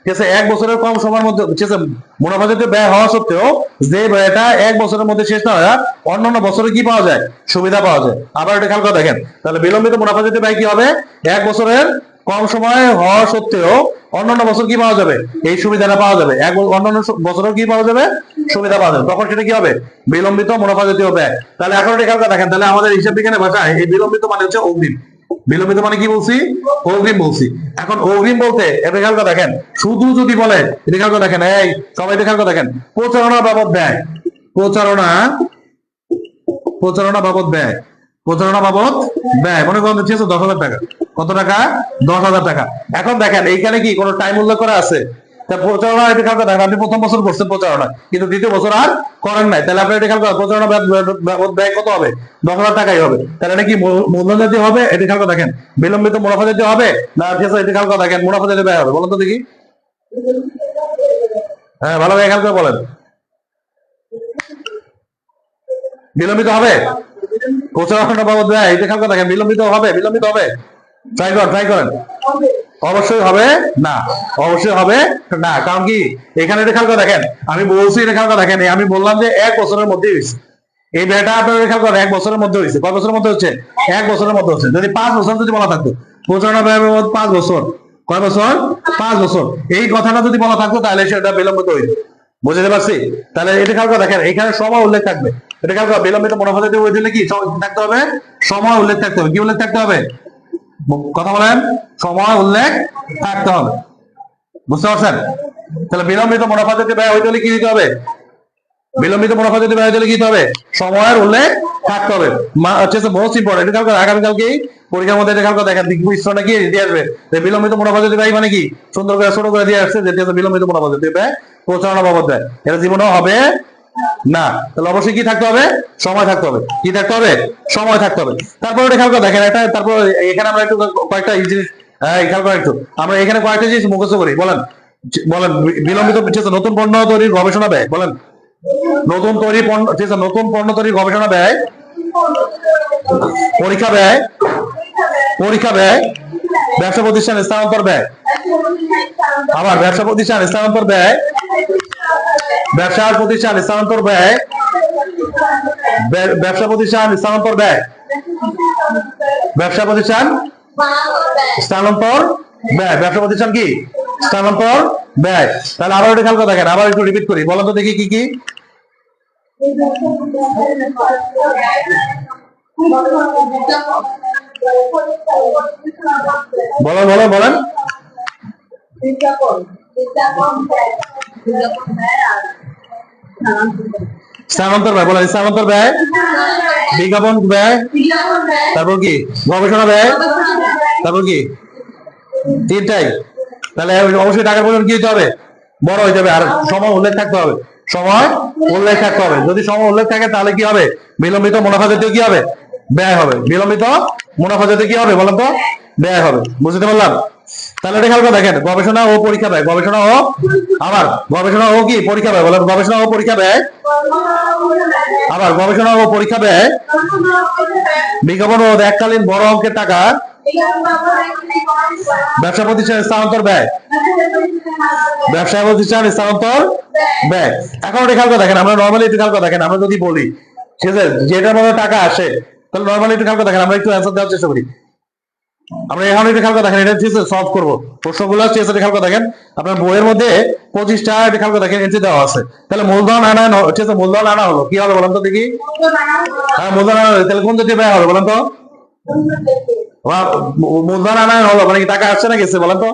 ঠিক আছে 1 বছরের কম সময়ের মধ্যে ঠিক আছে মুনাফা জাতীয় ব্যয় হওয়া সত্ত্বেও যে ব্যয়টা 1 বছরের মধ্যে শেষ না হয় অন্যান্য বছরে কি পাওয়া যায়? সুবিধা পাওয়া যায়। আবার এটা খেয়াল করে দেখেন তাহলে বিলম্বিত মুনাফা জাতীয় ব্যয় কি হবে? 1 বছরের কম সময় হওয়া সত্ত্বেও অন্যান্য বছর কি পাওয়া যাবে? এই সুবিধাটা পাওয়া যাবে। অন্যান্য বছরেও কি পাওয়া যাবে? সুবিধা পাওয়া যাবে, তখন সেটা কি হবে? বিলম্বিত মুনাফা জাতীয় ব্যয়। তাহলে এখন এটা খেয়াল দেখেন, তাহলে আমাদের হিসাব বিজ্ঞানের ভাষায় এই বিলম্বিত মানে হচ্ছে অগ্রিম। বিলম্বিত মানে কি বলছি? অগ্রিম বলছি। এখন অগ্রিম বলতে এটা খেয়াল দেখেন, শুধু যদি বলে এটা খেয়াল দেখেন, এই সবাই এটা খেয়াল দেখেন, প্রচারণা বাবদ ব্যয়, প্রচারণা প্রচারণা বাবদ ব্যয়, প্রচারণা বাবদ ব্যয় মনে করেন হচ্ছে 10,000 টাকা। কত টাকা? 10,000 টাকা। এখন দেখেন এইখানে কি কোনো টাইম উল্লেখ করা আছে? তা প্রচারণা এটা খেয়াল দেখেন, আপনি প্রথম বছর করছেন প্রচারণা, কিন্তু দ্বিতীয় বছর আর করেন নাই, তাহলে আপনি এটা খেয়াল করেন প্রচারণা বাবদ ব্যয় কত হবে? 10,000 টাকাই হবে। তাহলে এটা কি মূলধন জাতীয় হবে? এটা খেয়াল দেখেন বিলম্বিত মুনাফা জাতীয় হবে না এটা খেয়াল দেখেন মুনাফা জাতীয় ব্যয় হবে? বলেন তো দেখি। হ্যাঁ ভালো খেয়াল করে বলেন, বিলম্বিত হবে? প্রচারণা বাবদ ব্যয় এটা খেয়াল দেখেন বিলম্বিত হবে? বিলম্বিত হবে? ট্রাই করেন। অবশ্যই হবে না, অবশ্যই হবে না। কারণ কি এখানে এটা খেয়াল দেখেন, আমি বলছি এটা খেয়াল দেখেন, আমি বললাম যে 1 বছরের মধ্যে হয়েছে এই ব্যয়টা। আপনার খেয়াল করেন 1 বছরের মধ্যে হয়েছে। কয় বছরের মধ্যে হচ্ছে? 1 বছরের মধ্যে হচ্ছে। যদি 5 বছর যদি বলা থাকতো প্রচারণা ব্যয় 5 বছর, কয় বছর? 5 বছর, এই কথাটা যদি বলা থাকতো তাহলে সেটা বিলম্বিত হইতো। বুঝতে পারছি? তাহলে এটা খেয়াল দেখেন এখানে সময় উল্লেখ থাকবে। এটা খেয়াল বিলম্বিত মুনাফা জাতীয় ওই দিলে কি থাকতে হবে? সময় উল্লেখ থাকতে হবে। কি উল্লেখ থাকতে হবে? কথা বলেন, সময় উল্লেখ থাকতে হবে। বুঝতে পারছেন? তাহলে বিলম্বিত মুনাফা জাতীয় ব্যয় হইতে হলে কি দিতে হবে? বিলম্বিত মুনাফা জাতীয় ব্যয় হইতে হলে কি দিতে হবে? সময়ের উল্লেখ থাকতে হবে। Most important. এটা কালকে আগামীকালকে পরীক্ষার মধ্যে এটা কালকে দেখেন বিস্তরণটা কি দিয়ে আসবে, বিলম্বিত মুনাফা জাতীয় ব্যয় মানে কি সুন্দর করে ছোট করে দিয়ে আসছে, যেটি হচ্ছে বিলম্বিত মুনাফা জাতীয় ব্যয় প্রচারণা বাবদ ব্যয়। এটা জীবনেও হবে না। তাহলে অবশ্যই কি থাকতে হবে? সময় থাকতে হবে। কি থাকতে হবে? সময় থাকতে হবে। তারপর এটা খেয়াল করে দেখেন, এটা তারপর এখানে আমরা একটু কয়েকটা জিনিস খেয়াল করে একটু আমরা এখানে কয়েকটা জিনিস মুখস্থ করি। বলেন বলেন বিলম্বিত নতুন পণ্য তৈরির গবেষণা ব্যয়। বলেন নতুন পণ্য তৈরির গবেষণা ব্যয়, পরীক্ষা ব্যয়, ব্যবসা প্রতিষ্ঠান স্থানান্তর ব্যয়, আবার ব্যবসা প্রতিষ্ঠান স্থানান্তর ব্যয়, ব্যবসা প্রতিষ্ঠান স্থানান্তর ব্যয়, ব্যবসা প্রতিষ্ঠান স্থানান্তর ব্যয়, ব্যবসা প্রতিষ্ঠান স্থানান্তর ব্যয়, ব্যবসা প্রতিষ্ঠান কি স্থানান্তর ব্যয়। তাহলে আবার এটা খেয়াল করে দেখেন, আবার একটু রিপিট করি, বলেন তো দেখি কি কি। বলেন বলেন বলেন। স্থানান্তর ব্যয়, বলেন স্থানান্তর ব্যয়, বিজ্ঞাপন ব্যয়, তারপর কি গবেষণা ব্যয়, তারপর কি তিনটাই। তাহলে অবশ্যই টাকার পরিমাণ কি হতে হবে? বড় হয়ে যাবে। আর সময় উল্লেখ থাকতে হবে, সময় উল্লেখ থাকতে হবে। যদি সময় উল্লেখ থাকে তাহলে কি হবে? বিলম্বিত মুনাফা জাতীয় কি হবে? ব্যয় হবে। বিলম্বিত মুনাফা জাতীয় কি হবে বলেন তো? ব্যয় হবে। বুঝতে পারলাম? তাহলে এটা খেয়াল করে দেখেন, গবেষণা ও পরীক্ষা ব্যয়, গবেষণা ও আবার গবেষণা ও কি পরীক্ষা ব্যয়, বলেন গবেষণা ও পরীক্ষা ব্যয়, আবার গবেষণা ও পরীক্ষা ব্যয়, বিজ্ঞাপন ও এককালীন বড় অঙ্কের টাকা, ব্যবসা প্রতিষ্ঠান স্থানান্তর ব্যয়, ব্যবসা প্রতিষ্ঠান স্থানান্তর ব্যয়। এখন এটা খেয়াল করে দেখেন, আমরা নর্মালি একটু খেয়াল করে দেখেন, আমরা যদি বলি ঠিক আছে যেটার মধ্যে টাকা আসে, তাহলে নর্মালি একটু খেয়াল করে দেখেন, আমরা একটু অ্যান্সার দেওয়ার চেষ্টা করি। আমরা এখন একটু খেয়াল করে দেখেন, এটা ঠিক আছে সলভ করবো প্রশ্নগুলো। ঠিক আছে খেয়াল করে দেখেন, আপনার বইয়ের মধ্যে 25টা এটা খেয়াল করে দেখেন এন্ট্রি দেওয়া আছে। তাহলে মূলধন আনা, ঠিক আছে মূলধন আনা হলো, কি হবে বলেন তো দেখি? হ্যাঁ মূলধন আনা হলো, তাহলে কোন জাতীয় ব্যয় হবে বলেন তো? মূলধন আনা হলো মানে কি টাকা আসছে না গেছে বলেন তো?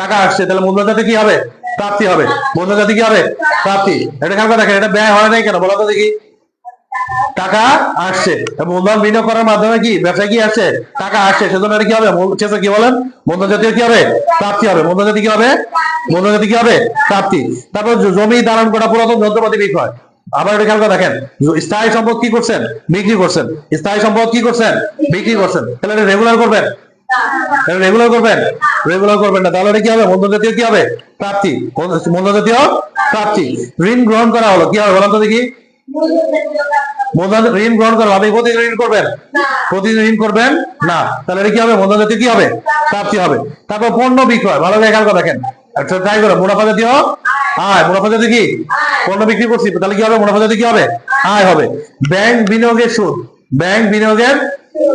টাকা আসছে, তাহলে মূলধন জাতীয় কি হবে? প্রাপ্তি হবে। মূলধন জাতীয় কি হবে? প্রাপ্তি। এটা খেয়াল করে দেখেন, এটা ব্যয় হয় নাই কেন বলেন তো দেখি? টাকা আসছে, মূলধন বিনিয়োগ করার মাধ্যমে কি ব্যবসায় কি আসছে? টাকা আসছে, সেজন্য এটা কি হবে? কি বলেন? মূলধন জাতীয় কি হবে? প্রাপ্তি হবে। মূলধন জাতীয় কি হবে? মূলধন জাতীয় কি হবে? প্রাপ্তি। তারপর জমি ধারণ করা, পুরাতন যন্ত্রপাতি বিক্রয়। আবার এটা খেয়াল করে দেখেন, স্থায়ী সম্পদ কি করছেন? বিক্রি করছেন। স্থায়ী সম্পদ কি করছেন? বিক্রি করছেন। তাহলে এটা রেগুলার করবেন? রেগুলার করবেন? রেগুলার করবেন না, তাহলে এটা কি হবে? মূলধন জাতীয় কি হবে? প্রাপ্তি। মূলধন জাতীয় প্রাপ্তি। ঋণ গ্রহণ করা হলো, কি হবে বলেন তো দেখি? মূলধন ঋণ গ্রহণ করা হবে। প্রতিদিন ঋণ করবেন? প্রতিদিন ঋণ করবেন না, তাহলে এটা কি হবে? মূলধন জাতীয় কি হবে? প্রাপ্তি হবে। তারপর পণ্য বিক্রয়, ভালো করে খেয়াল করে দেখেন, ট্রাই করো। মুনাফা জাতীয় আয়, মুনাফা জাতীয় কি? পণ্য বিক্রি করছি, তাহলে কি হবে? মুনাফা জাতীয় কি হবে? আয় হবে। ব্যাংক বিনিয়োগের সুদ, ব্যাংক বিনিয়োগের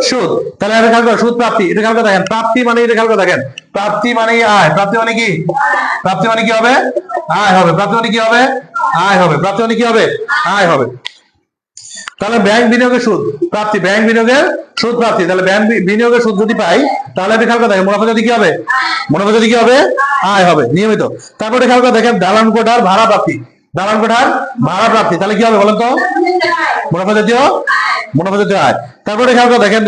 সুদ, তাহলে এটা খেয়াল করো, সুদ প্রাপ্তি। এটা খেয়াল করে দেখেন, প্রাপ্তি মানে এটা খেয়াল করে দেখেন, প্রাপ্তি মানে আয়, প্রাপ্তি মানে কি? প্রাপ্তি মানে কি হবে? আয় হবে। প্রাপ্তি মানে কি হবে? আয় হবে, প্রাপ্তি মানে কি হবে? আয় হবে। তাহলে ব্যাংক বিনিয়োগের সুদ প্রাপ্তি, ব্যাংক বিনিয়োগের সুদ প্রাপ্তি। তাহলে ব্যাংক বিনিয়োগের সুদ যদি পাই তাহলে আপনি খেয়াল করে দেখেন মুনাফা যদি কি হবে? মুনাফা যদি কি হবে? আয় হবে নিয়মিত। তারপরে খেয়াল করে দেখেন দালান কোঠার ভাড়া প্রাপ্তি, দালান কোঠার ভাড়া প্রাপ্তি। তাহলে কি হবে বলেন তো? মুনাফা জাতীয়, মুনাফা জাতীয় আয়। তারপরে খেয়াল করে দেখেন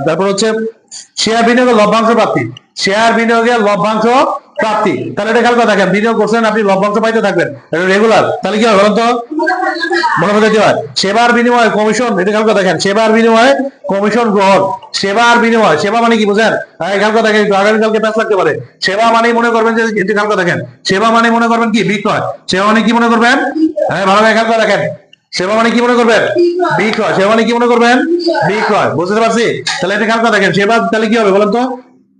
তারপর হচ্ছে শেয়ার বিনিয়োগের লভ্যাংশ প্রাপ্তি, শেয়ার বিনিয়োগের লভ্যাংশ প্রাপ্তি। তাহলে এটা খেয়াল করে দেখেন বিনিয়োগ করছেন আপনি, লভ্যাংশ পাইতে থাকবেন, এটা রেগুলার। তাহলে কি হবে বলেন তো? মুনাফা জাতীয় আয়। সেবার বিনিময়ে কমিশন, এটা খেয়াল করে দেখেন সেবার বিনিময়ে কমিশন গ্রহণ, সেবার বিনিময়, সেবা মানে কি বুঝেন? খেয়াল করে দেখেন, আগামীকালকে প্যাঁচ লাগতে পারে। সেবা মানে মনে করবেন যে, এটা খেয়াল করে দেখেন সেবা মানে মনে করবেন কি বিক্রয়, সেবা মানে কি মনে করবেন? হ্যাঁ ভালো খেয়াল করে দেখেন সেবা মানে কি মনে করবেন? বিক্রয়। সেবা মানে কি মনে করবেন? বিক্রয়। বুঝতে পারছি? তাহলে এটা খেয়াল করে দেখেন সেবা তাহলে কি হবে বলেন তো?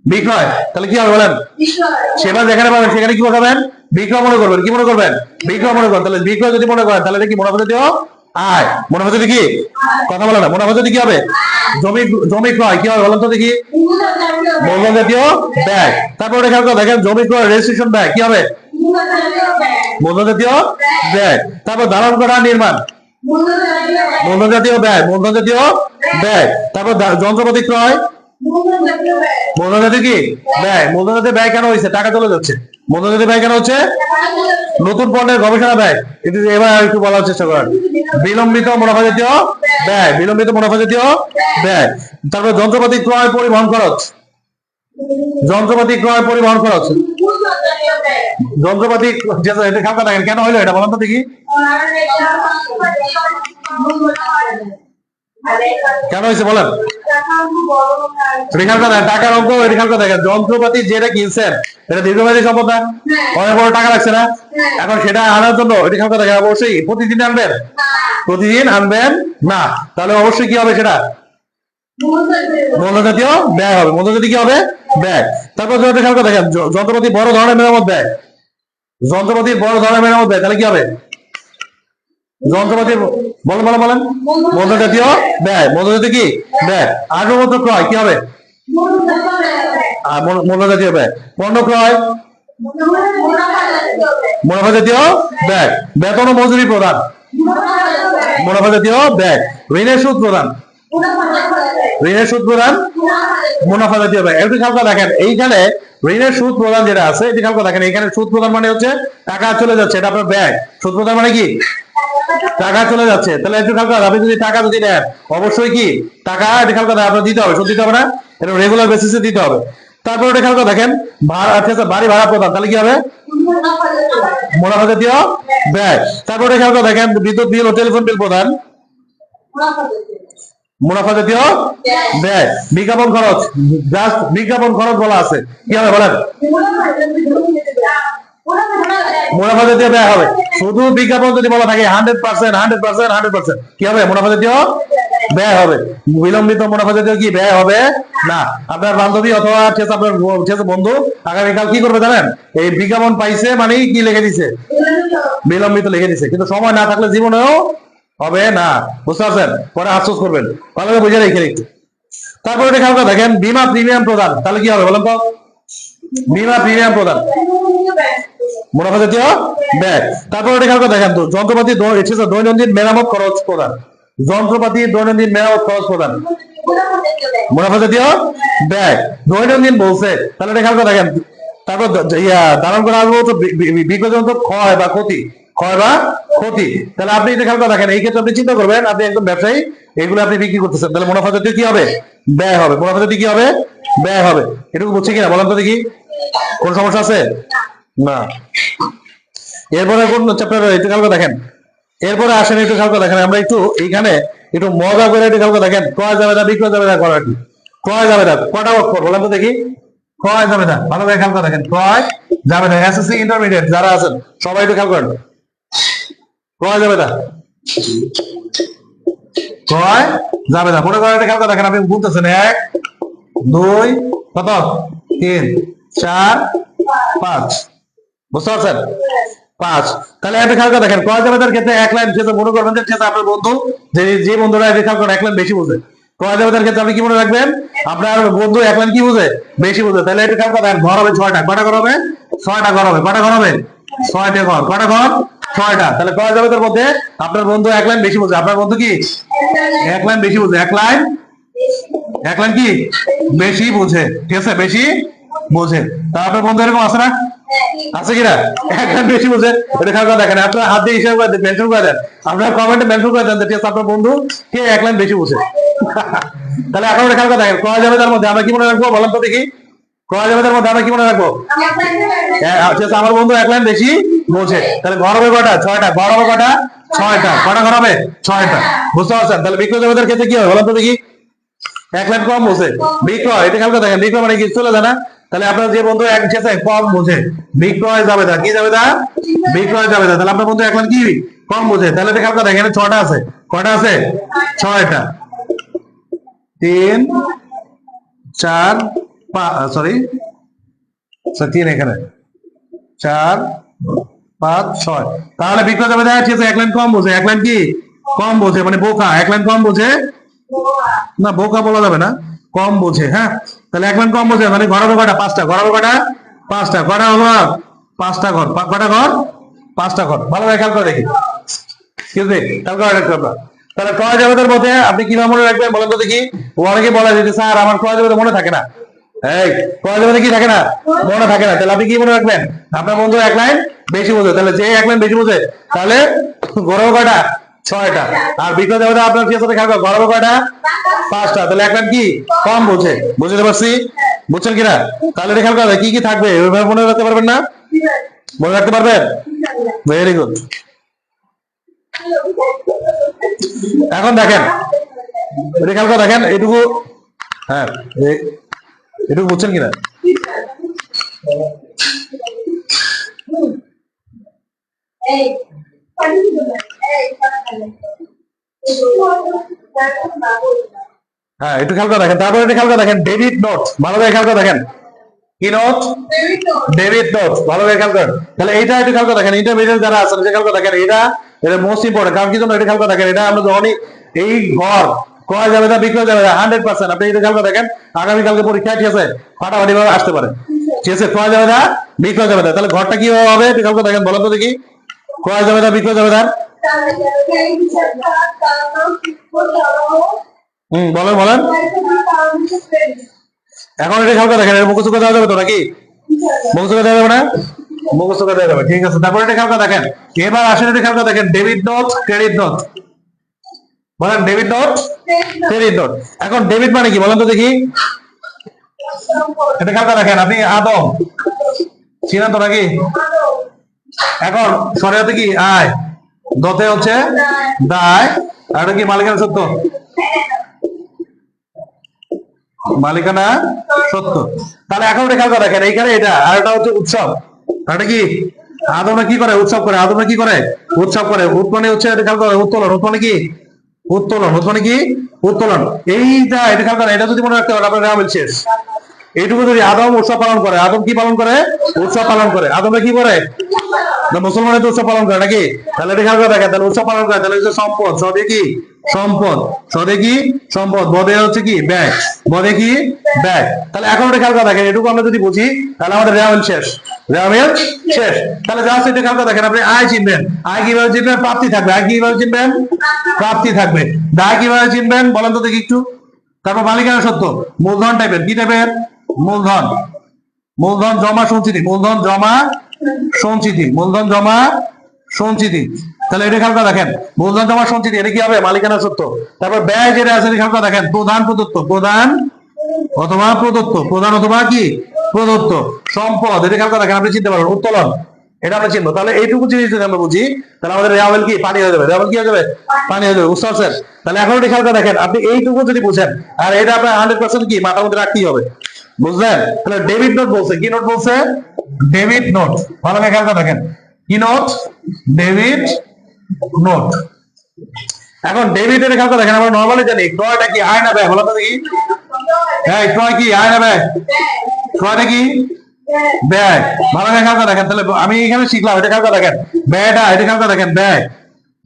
বিক্রয়। তাহলে কি হবে বলেন? সেবা যেখানে পাবেন সেখানে কি বসাবেন? বিক্রয় মনে করবেন। কি মনে করবেন? বিক্রয় মনে করবেন। তাহলে বিক্রয় যদি মনে করেন তাহলে এটা কি মুনাফা জাতীয় আয়। মুনাফা জাতীয় কি? কথা বলে না। মুনাফা জাতীয় কি হবে? জমি, জমি ক্রয় কি হবে বলেন তো দেখি? মূলধন জাতীয় ব্যয়। তারপর খেয়াল করে দেখেন জমি ক্রয় রেজিস্ট্রেশন ব্যয় কি হবে? মূলধন জাতীয় ব্যয়। তারপর দালান কোঠা নির্মাণ, মূলধন জাতীয় ব্যয়, মূলধন জাতীয় ব্যয়। তারপর যন্ত্রপাতি ক্রয়, মূলধন জাতীয় কি? ব্যয়। মূলধন জাতীয় ব্যয় কেন হয়েছে? টাকা চলে যাচ্ছে। মূলধন জাতীয় ব্যয় কেন হচ্ছে? নতুন পণ্যের গবেষণা ব্যয়। একটু এবার একটু বলার চেষ্টা করেন। বিলম্বিত মুনাফা জাতীয় ব্যয়, বিলম্বিত মুনাফা জাতীয় ব্যয়। তারপর যন্ত্রপাতি ক্রয় পরিবহন খরচ, যন্ত্রপাতি ক্রয় পরিবহন খরচ, যন্ত্রপাতি এটা খাতা দেখেন কেন হইলো এটা বলেন তো দেখি? কেন হয়েছে বলেন? টাকার অঙ্ক দেখেন যন্ত্রপাতি যেটা কিনছেন এটা দীর্ঘমেয়াদী সম্পদ না, অনেক বড় টাকা লাগছে না। এখন সেটা আনার জন্য এটা খেয়াল দেখেন অবশ্যই প্রতিদিন আনবেন, প্রতিদিন আনবেন না। তাহলে অবশ্যই কি হবে সেটা? মূলধন জাতীয় ব্যয় হবে। মূলধন জাতীয় কি হবে? ব্যয়। তারপর খেয়াল করে দেখেন যন্ত্রপাতি বড় ধরনের মেরামত ব্যয়, যন্ত্রপাতি বড় ধরনের মেরামত ব্যয়। তাহলে কি হবে? যন্ত্রপাতি বলেন বলেন বলেন মূলধন জাতীয় ব্যয়, মূলধন জাতীয় কি? ব্যয়। আসবাবপত্র ক্রয় কি হবে? মূলধন জাতীয় ব্যয়। পণ্য ক্রয় মুনাফা জাতীয় ব্যয়। বেতন ও মজুরি প্রদান মুনাফা জাতীয় ব্যয়। ঋণের সুদ প্রদান, ঋণের সুদ প্রদান মুনাফা জাতীয় ব্যয়। একটু খেয়াল করে দেখেন এইখানে ঋণের সুদ প্রদান যেটা আছে এটি খেয়াল করে দেখেন এখানে সুদ প্রদান মানে হচ্ছে টাকা চলে যাচ্ছে, এটা আপনার ব্যয়। সুদ প্রদান মানে কি? টাকা চলে যাচ্ছে। তাহলে একটু খেয়াল করেন আপনি যদি টাকা যদি নেন অবশ্যই কি টাকা এটা খেয়াল করে আপনার দিতে হবে, সুদ দিতে হবে না, এটা রেগুলার বেসিসে দিতে হবে। তারপর এটা খেয়াল করে দেখেন বাড়ি ভাড়া প্রদান, তাহলে কি হবে? মুনাফা জাতীয় ব্যয়। তারপর এটা খেয়াল করে দেখেন বিদ্যুৎ বিল ও টেলিফোন বিল প্রদান, মুনাফা জাতীয় ব্যয়। বিজ্ঞাপন খরচ, জাস্ট বিজ্ঞাপন খরচ বলা আছে কি হবে বলেন? মুনাফা জাতীয় ব্যয় হবে। শুধু বিজ্ঞাপন যদি বলা থাকে 100% কি হবে? মুনাফা জাতীয় ব্যয় হবে। বিলম্বিত মুনাফা জাতীয় কি ব্যয় হবে না। আপনার বান্ধবী অথবা আপনার বন্ধু আগামীকাল কি করবে জানেন? এই বিজ্ঞাপন পাইছে মানে কি লিখে দিছে? বিলম্বিত লিখে দিছে। কিন্তু সময় না থাকলে জীবনেও হবে না। বুঝতে পারছেন? পরে আফসোস করবেন। ভালো করে বুঝে রেখে একটু। তারপরে এটা খেয়াল করে দেখেন বীমা প্রিমিয়াম প্রদান, তাহলে কি হবে বলেন তো? বীমা প্রিমিয়াম প্রদান মুনাফা জাতীয় ব্যয়। তারপর এটা খেয়াল করে দেখেন তো যন্ত্রপাতি দৈনন্দিন মেরামত খরচ প্রদান, যন্ত্রপাতি দৈনন্দিন মেরামত খরচ প্রদান মুনাফা জাতীয় ব্যয়। দৈনন্দিন বলছে তাহলে এটা খেয়াল করে দেখেন। তারপর দালান করা আসবো তো বিপদজনক ক্ষয় বা ক্ষতি, ক্ষয় বা ক্ষতি। তাহলে আপনি এটা খেয়াল করে দেখেন এই ক্ষেত্রে আপনি চিন্তা করবেন আপনি একদম ব্যবসায়ী, এগুলো আপনি বিক্রি করতেছেন, তাহলে মুনাফা জাতীয় কি হবে? ব্যয় হবে। মুনাফা জাতীয় কি হবে? ব্যয় হবে। এটুকু বুঝছি কিনা বলেন তো দেখি? কোন সমস্যা আছে? না। এরপরে কোন চ্যাপ্টার একটু খেয়াল করে দেখেন। এরপরে আসেন একটু খেয়াল করে দেখেন আমরা একটু এইখানে একটু মজা করে একটু খেয়াল করে দেখেন ক্রয় যাবে না বিক্রয় যাবে না করা কি? ক্রয় যাবে না কটা অক্ষর বলেন তো দেখি? ক্রয় যাবে না, ভালো করে খেয়াল করে দেখেন ক্রয় যাবে না। এসএসসি ইন্টারমিডিয়েট যারা আছেন সবাই একটু খেয়াল করেন। ক্রয় যাবে না, ক্রয় যাবে না। মনে করেন খেয়াল করে দেখেন আপনি বলতেছেন 1 2 কত 3 4 5, বুঝতে পারছেন? 5। তাহলে একটা খেয়াল করে দেখেন ক্রয় জাবেদার ক্ষেত্রে এক লাইন যেটা মনে করবেন যে আপনার বন্ধু যে বন্ধুরা এটা খেয়াল করেন এক লাইন বেশি বোঝে। ক্রয় জাবেদার ক্ষেত্রে আপনি কি মনে রাখবেন? আপনার বন্ধু এক লাইন কি বোঝে? বেশি বোঝে। তাহলে এটা খেয়াল করে দেখেন ঘর হবে 6টা, কটা ঘর হবে? 6টা ঘর হবে। কটা ঘর হবে? 6টা ঘর। কটা ঘর? 6টা। তাহলে ক্রয় জাবেদার মধ্যে আপনার বন্ধু এক লাইন বেশি বোঝে। আপনার বন্ধু কি এক লাইন বেশি বোঝে, এক লাইন কি বেশি বোঝে, ঠিক আছে, বেশি বোঝে। তা আপনার বন্ধু এরকম আছে না, আছে কিনা, এক লাইন বেশি বোঝে। এটা খেয়াল করে দেখেন, আপনার হাত দিয়ে হিসাব করে দেন, মেনশন করে দেন, আপনার কমেন্টে মেনশন করে দেন, ঠিক আছে, আপনার বন্ধু কে এক লাইন বেশি বোঝে। তাহলে এখন খেয়াল করে দেখেন, ক্রয় জাবেদার মধ্যে আমরা কি মনে রাখবো বলেন তো দেখি, ক্রয় জাবেদার মধ্যে আমরা কি মনে রাখবো, আমার বন্ধু এক লাইন বেশি বোঝে। তাহলে ঘর হবে কটা, 6টা। ঘর হবে কটা, 6টা। কটা ঘর হবে, 6টা। বুঝতে পারছেন? তাহলে বিক্রয় জাবেদার ক্ষেত্রে কি হবে বলেন তো দেখি, এক লাইন কম বোঝে। বিক্রয়, এটা খেয়াল করে দেখেন, বিক্রয় মানে কি চলে যায় না। তাহলে আপনার যে বন্ধু এক আছে কম বোঝে, বিক্রয় জাবেদা, কি জাবেদা, বিক্রয় জাবেদা। তাহলে আপনার বন্ধু এক লাইন কি কম বোঝে। তাহলে এটা খেয়াল করে দেখেন, 6টা আছে। কটা আছে, 6টা। 3 4 সরি 3 এখানে 4 5 6। তাহলে বিক্রয় জাবেদা আছে এক লাইন কম বোঝে। এক লাইন কি কম বোঝে মানে বোকা, এক লাইন কম বোঝে না, বোকা বলা যাবে না, কম বোঝে। হ্যাঁ, তাহলে এক লাইন কম বোঝে মানে ঘর হবে কটা, 5টা। ঘর হবে কটা, 5টা। কটা হলো 5টা ঘর, কটা ঘর, 5টা ঘর। ভালোভাবে খেয়াল করে দেখি, খেয়াল করে রাখতে হবে। তাহলে ক্রয় জাবেদার মধ্যে আপনি কিভাবে মনে রাখবেন বলেন তো দেখি। অনেকে বলে যে স্যার আমার ক্রয় জাবেদা মনে থাকে না। এই ক্রয় জাবেদা কি থাকে না, মনে থাকে না। তাহলে আপনি কি মনে রাখবেন, আপনার বন্ধু এক লাইন বেশি বোঝে। তাহলে যে এক লাইন বেশি বোঝে তাহলে ঘর হবে কটা, 6টা। আর বিক্রয় জাবেদা আপনার কি সাথে খেয়াল করে, ঘর হবে কটা, 5টা। তাহলে এক লাইন কি কম বোঝে। বুঝতে পারছি, বুঝছেন কিনা? তাহলে এটা খেয়াল করে কি কি থাকবে ওইভাবে মনে রাখতে পারবেন না, মনে রাখতে পারবেন, ভেরি গুড। এখন দেখেন, এটা খেয়াল করে দেখেন, এটুকু, হ্যাঁ এটুকু বুঝছেন কিনা। হ্যাঁ একটু খেয়াল করে দেখেন। তারপরে এটা খেয়াল করে দেখেন, ডেবিট নোট, ভালোভাবে খেয়াল করে দেখেন, কি নোট, ডেবিট নোট, ভালোভাবে খেয়াল করেন। তাহলে এইটা একটু খেয়াল করে দেখেন, ইন্টারমিডিয়েট যারা আছেন খেয়াল করে দেখেন, এটা মোস্ট ইম্পর্টেন্ট। কারণ কি জন্য এটা খেয়াল করে দেখেন, এটা আমরা যখনই এই ঘর ক্রয় জাবেদা বিক্রয় জাবেদা 100% আপনি এটা খেয়াল করে দেখেন, আগামীকালকে পরীক্ষা ঠিক আছে ফাটাফাটি ভাবে আসতে পারে, ঠিক আছে, ক্রয় জাবেদা বিক্রয় জাবেদা। তাহলে ঘরটা কি হবে একটু খেয়াল করে দেখেন, বলেন তো দেখি, ক্রয় জাবেদা বিক্রয় জাবেদা। বলেন বলেন। এখন এটা খেয়াল করে দেখেন, মুখস্থ করে দেওয়া যাবে তো নাকি, মুখস্থ করে দেওয়া যাবে না, মুখস্থ করে দেওয়া যাবে, ঠিক আছে। তারপরে এটা খেয়াল করে দেখেন, এবার আসলে এটা খেয়াল করে দেখেন, ডেবিট নোট ক্রেডিট নোট, বলেন ডেবিট নোট ক্রেডিট নোট। এখন ডেবিট মানে কি বলেন তো দেখি, এটা খেয়াল করে দেখেন, আপনি আদম চিনেন তো নাকি। এখন শরিয়াতে কি আয়, দতে হচ্ছে দায়, আর এটা কি মালিকানা সত্য, মালিকানা সত্য। তাহলে এখন এটা খেয়াল করে দেখেন, এইখানে এটা, আর এটা হচ্ছে উৎসব। এটা কি আদমরা কি করে, উৎসব করে, আদমরা কি করে, উৎসব করে। উৎপন্ন হচ্ছে এটা খেয়াল করে, উত্তোলন, উৎপন্ন কি উত্তোলন, উৎপন্ন কি উত্তোলন। এইটা এটা খেয়াল করে, এটা যদি মনে রাখতে পারেন আপনার রামেল শেষ। এইটুকু যদি আদম উৎসব পালন করে, আদম কি পালন করে, উৎসব পালন করে। আদমরা কি করে, মুসলমানের তো উৎসব পালন করে নাকি। তাহলে এটা খেয়াল করে দেখেন, তাহলে উৎসব পালন করে, তাহলে হচ্ছে সম্পদ, সদে কি সম্পদ, সদে কি সম্পদ, বদে হচ্ছে কি ব্যয়, বদে কি ব্যয়। তাহলে এখন এটা খেয়াল করে দেখেন, এটুকু আমরা যদি বুঝি তাহলে আমাদের রেওয়াল শেষ, রেওয়াল শেষ। তাহলে যা সেটা খেয়াল করে দেখেন, আপনি আয় চিনবেন, আয় কিভাবে চিনবেন, প্রাপ্তি থাকবে, আয় কিভাবে চিনবেন, প্রাপ্তি থাকবে। দায় কিভাবে চিনবেন বলেন তো দেখি একটু। তারপর মালিকানা সত্য, মূলধন টাইপের, কি টাইপের, মূলধন, মূলধন জমা সঞ্চিতি, মূলধন জমা সঞ্চিতি, মূলধন জমা সঞ্চিতি। তাহলে এটা খেয়াল করে দেখেন, মূলধন জমা সঞ্চিতি, এটা কি হবে, মালিকানা সত্য। তারপর ব্যয় যেটা আছে খেয়াল করে দেখেন, প্রধান প্রদত্ত, প্রধান অথবা প্রদত্ত, প্রধান অথবা কি প্রদত্ত। সম্পদ, এটা খেয়াল করে দেখেন, আপনি চিনতে পারবেন, উত্তোলন, এটা আমরা চিনবো। তাহলে এইটুকু জিনিস যদি আমরা বুঝি তাহলে আমাদের রেওয়াল কি পানি হয়ে যাবে, রেওয়াল কি হয়ে যাবে, পানি হয়ে যাবে, বুঝতে পারছেন। তাহলে এখন এটা খেয়াল করে দেখেন, আপনি এইটুকু যদি বুঝেন, আর এটা আপনার 100% কি মাথার মধ্যে রাখতেই হবে, বুঝলেন। তাহলে ডেবিট নোট বলছে, কি নোট বলছে, ডেবিট নোট, ভালো করে খেয়াল করে দেখেন, কি নোট, ডেবিট নোট। এখন ডেবিট এর খেয়াল করে দেখেন, আমরা নরমালি জানি ক্রয়টা কি আয় না ব্যয়, বলো তো দেখি, হ্যাঁ ক্রয় কি আয় না ব্যয়, ক্রয়টা কি ব্যয়, ভালো করে খেয়াল করে দেখেন। তাহলে আমি এখানে শিখলাম, এটা খেয়াল করে দেখেন, ব্যয়টা এটা খেয়াল করে দেখেন, ব্যয়,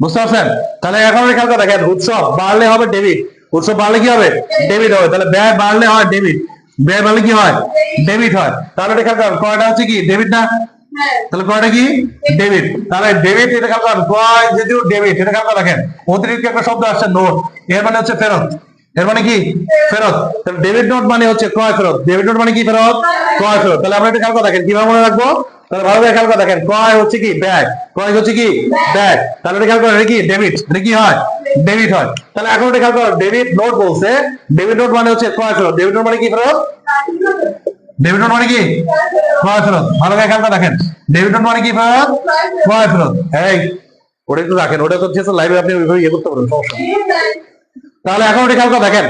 বুঝতে পারছেন। তাহলে এখন খেয়াল করে দেখেন, উৎসব বাড়লে হবে ডেবিট, উৎসব বাড়লে কি হবে, ডেবিট হবে। তাহলে ব্যয় বাড়লে হয় ডেবিট, ব্যয় বাড়লে কি হয়, ডেবিট হয়। তাহলে এটা খেয়াল করেন, ক্রয়টা হচ্ছে কি ডেবিট না, তাহলে ক্রয়টা কি ডেবিট। তাহলে ডেবিট এটা খেয়াল করেন, ক্রয় যেহেতু ডেবিট এটা খেয়াল করে দেখেন অতিরিক্ত একটা শব্দ আসছে নোট, এর মানে হচ্ছে ফেরত। এর মানে কি ফেরত। তাহলে ডেবিট নোট মানে হচ্ছে ক্রয় ফেরত। ডেবিট নোট মানে কি ফেরত, ক্রয় ফেরত। তাহলে আমরা এটা খেয়াল করে দেখেন কিভাবে মনে রাখবো, তাহলে ভালো করে খেয়াল করে দেখেন ক্রয় হচ্ছে কি ব্যাগ, ক্রয় হচ্ছে কি ব্যাগ। তাহলে এটা খেয়াল করেন এটা কি ডেবিট, এটা কি হয় ডেবিট হয়। তাহলে এখন এটা খেয়াল করেন ডেবিট নোট বলছে, ডেবিট নোট মানে হচ্ছে ক্রয় ফেরত। ডেবিট নোট মানে কি ফেরত, ডেবিট নোট মানে কি ক্রয় ফেরত। ভালো করে খেয়াল করে দেখেন ডেবিট নোট মানে কি ফেরত, ক্রয় ফেরত। এই ওটা একটু রাখেন, ওটা হচ্ছে লাইভে আপনি ওইভাবে ইয়ে করতে পারবেন, সমস্যা নেই। তাহলে এখন ওটা খেয়াল করে দেখেন,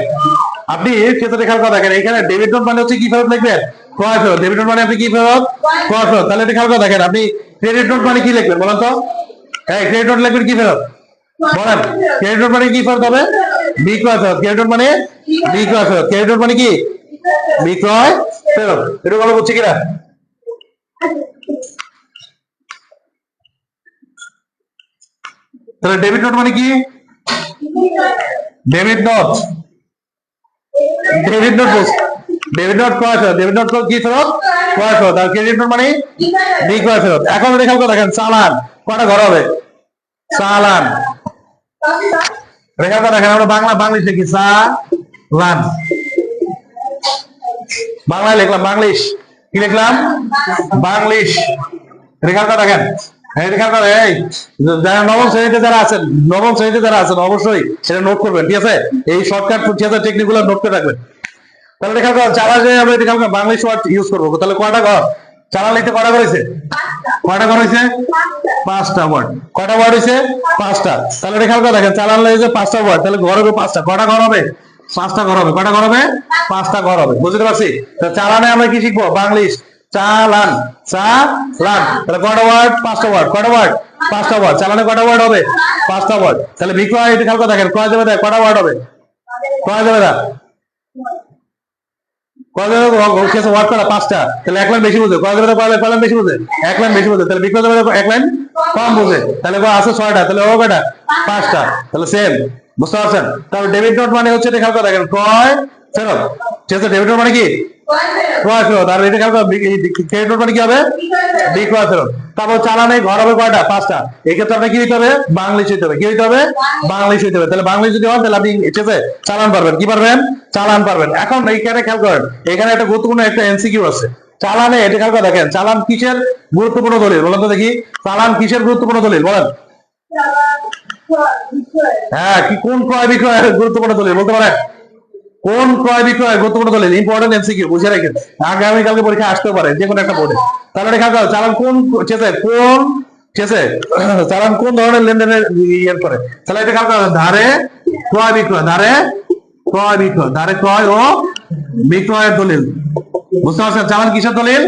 আপনি ক্ষেত্রে খেয়াল করে দেখেন এখানে ডেবিট নোট মানে হচ্ছে কি ফেরত লিখবেন, ক্রয় ফেরত। ডেবিট নোট মানে আপনি কি ফেরত, ক্রয় ফেরত। তাহলে এটা খেয়াল করে দেখেন আপনি ক্রেডিট নোট মানে কি লিখবেন বলেন তো, এই ক্রেডিট নোট লিখবেন কি ফেরত বলেন, ক্রেডিট নোট মানে কি ফেরত হবে, বিক্রয় ফেরত। ক্রেডিট নোট মানে বিক্রয় ফেরত। ক্রেডিট নোট মানে কি বিক্রয় ফেরত। এটা ভালো বুঝছি কিনা। তাহলে ডেবিট নোট মানে কি, ডেবিট নোট, ডেবিট নোট বলছে, ডেবিট নোট ক্রয় ফেরত। ডেবিট নোট কি ফেরত, ক্রয় ফেরত। আর ক্রেডিট নোট মানে বিক্রয় ফেরত। এখন খেয়াল করে দেখেন চালান কয়টা ঘর হবে, চালান। রেখা করে দেখেন আমরা বাংলিশ লিখি চালান, বাংলায় লিখলাম বাংলিশ, কি লিখলাম বাংলিশ। রেখা করে দেখেন এই যারা নবম শ্রেণীতে যারা আছেন, নবম শ্রেণীতে যারা আছেন অবশ্যই সেটা নোট করবেন, ঠিক আছে। এই শর্টকাট ঠিক আছে টেকনিক গুলো নোট করে রাখবেন। তাহলে দেখা গেল চালা যে আমরা এটা বাংলিশ ওয়ার্ড ইউজ করবো। তাহলে কয়টা ঘর চালা লিখতে, কয়টা ঘর হয়েছে, কয়টা ঘর হয়েছে, 5টা ওয়ার্ড। কয়টা ওয়ার্ড হয়েছে, 5টা। তাহলে এটা খেয়াল করে দেখেন চালান লাগছে 5টা ওয়ার্ড, তাহলে ঘর হবে 5টা। কয়টা ঘর হবে, 5টা ঘর হবে। কয়টা ঘর হবে, 5টা ঘর হবে। বুঝতে পারছি। চালানে আমরা কি শিখবো, বাংলিশ চালান, চালান। তাহলে কয়টা ওয়ার্ড, 5টা ওয়ার্ড। কয়টা ওয়ার্ড, 5টা ওয়ার্ড। চালানে কয়টা ওয়ার্ড হবে, 5টা ওয়ার্ড। তাহলে বিক্রয় এটা খেয়াল করে দেখেন ক্রয় যাবে কয়টা ওয়ার্ড হবে, ক্রয় যাবে না ওয়ার্ড করা 5টা। তাহলে এক লাইন বেশি বুঝে, কয় লাইন বেশি বুঝে, এক লাইন বেশি বুঝে। তাহলে বিক্রয় যাবে এক লাইন কম বুঝে। তাহলে আছে 6টা, তাহলে ও কয়টা, 5টা। তাহলে সেম, বুঝতে পারছেন। তাহলে ডেবিট নোট মানে হচ্ছে এটা খেয়াল করে দেখেন ক্রয় ফেরত, ঠিক আছে। ডেবিট নোট মানে কি ক্রয় ফেরত। আর এটা খেয়াল করে ক্রেডিট নোট মানে কি হবে, বিক্রয় ফেরত। তারপর চালানে ঘর হবে কয়টা, 5টা। এই ক্ষেত্রে আপনার কি হইতে হবে, বাংলিশ হইতে হবে। কি হইতে হবে, বাংলিশ হইতে হবে। তাহলে বাংলিশ যদি হয় তাহলে আপনি ঠিক আছে চালান পারবেন, কি পারবেন, চালান পারবেন। এখন এইখানে খেয়াল করেন এখানে একটা গুরুত্বপূর্ণ একটা এমসিকিউ আছে চালানে। এটা খেয়াল করে দেখেন চালান কিসের গুরুত্বপূর্ণ দলিল বলেন তো দেখি, চালান কিসের গুরুত্বপূর্ণ দলিল বলেন। হ্যাঁ, কি কোন ক্রয় বিক্রয় গুরুত্বপূর্ণ দলিল বলতে পারেন, কোন ক্রয় বিক্রয় গুরুত্বপূর্ণ দলিল, ইম্পর্টেন্ট এমসিকিউ বুঝে রাখেন, আগামীকালকে পরীক্ষা আসতে পারে যে কোনো একটা বোর্ডে। তাহলে দেখা গেল চালান কোন ঠিক আছে, কোন ঠিক আছে চালান কোন ধরনের লেনদেনের ইয়ে করে। তাহলে এটা খেয়াল করা ধারে ক্রয় বিক্রয়, ধারে ক্রয় বিক্রয়, ধারে ক্রয় ও বিক্রয়ের দলিল। বুঝতে পারছেন চালান কিসের দলিল,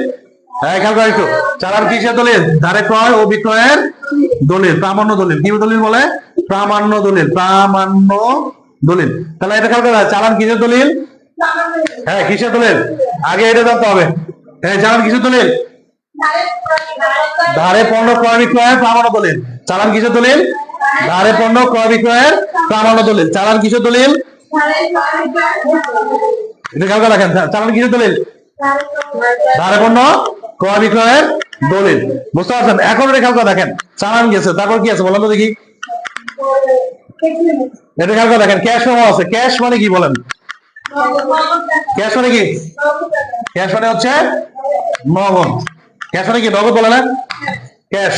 হ্যাঁ খেয়াল করা একটু, চালান কিসের দলিল, ধারে ক্রয় ও বিক্রয়ের দলিল, প্রামাণ্য দলিল। কি দলিল বলে, প্রামাণ্য দলিল, প্রামাণ্য দলিল। তাহলে এটা খেয়াল করা চালান কিসের দলিল, হ্যাঁ কিসের দলিল, আগে এটা জানতে হবে। হ্যাঁ চালান কিসের দলিল, ধারে পণ্য ক্রয় বিক্রয়ের প্রামাণ্য দলিল। চালান কিসের দলিল, ধারে পণ্য ক্রয় বিক্রয়ের প্রামাণ্য দলিল। চালান কিসের দলিল, এটা খেয়াল করে রাখেন চালান কিসের দলিল, ধারে পণ্য ক্রয় বিক্রয়ের দলিল। বুঝতে পারছেন। এখন এটা খেয়াল করে দেখেন চালান গেছে, তারপর কি আছে বলেন তো দেখি, এটা খেয়াল করে দেখেন ক্যাশ মেমো আছে। ক্যাশ মানে কি বলেন, ক্যাশ মানে কি, ক্যাশ মানে হচ্ছে নগদ। ক্যাশ মানে কি নগদ বলে না, ক্যাশ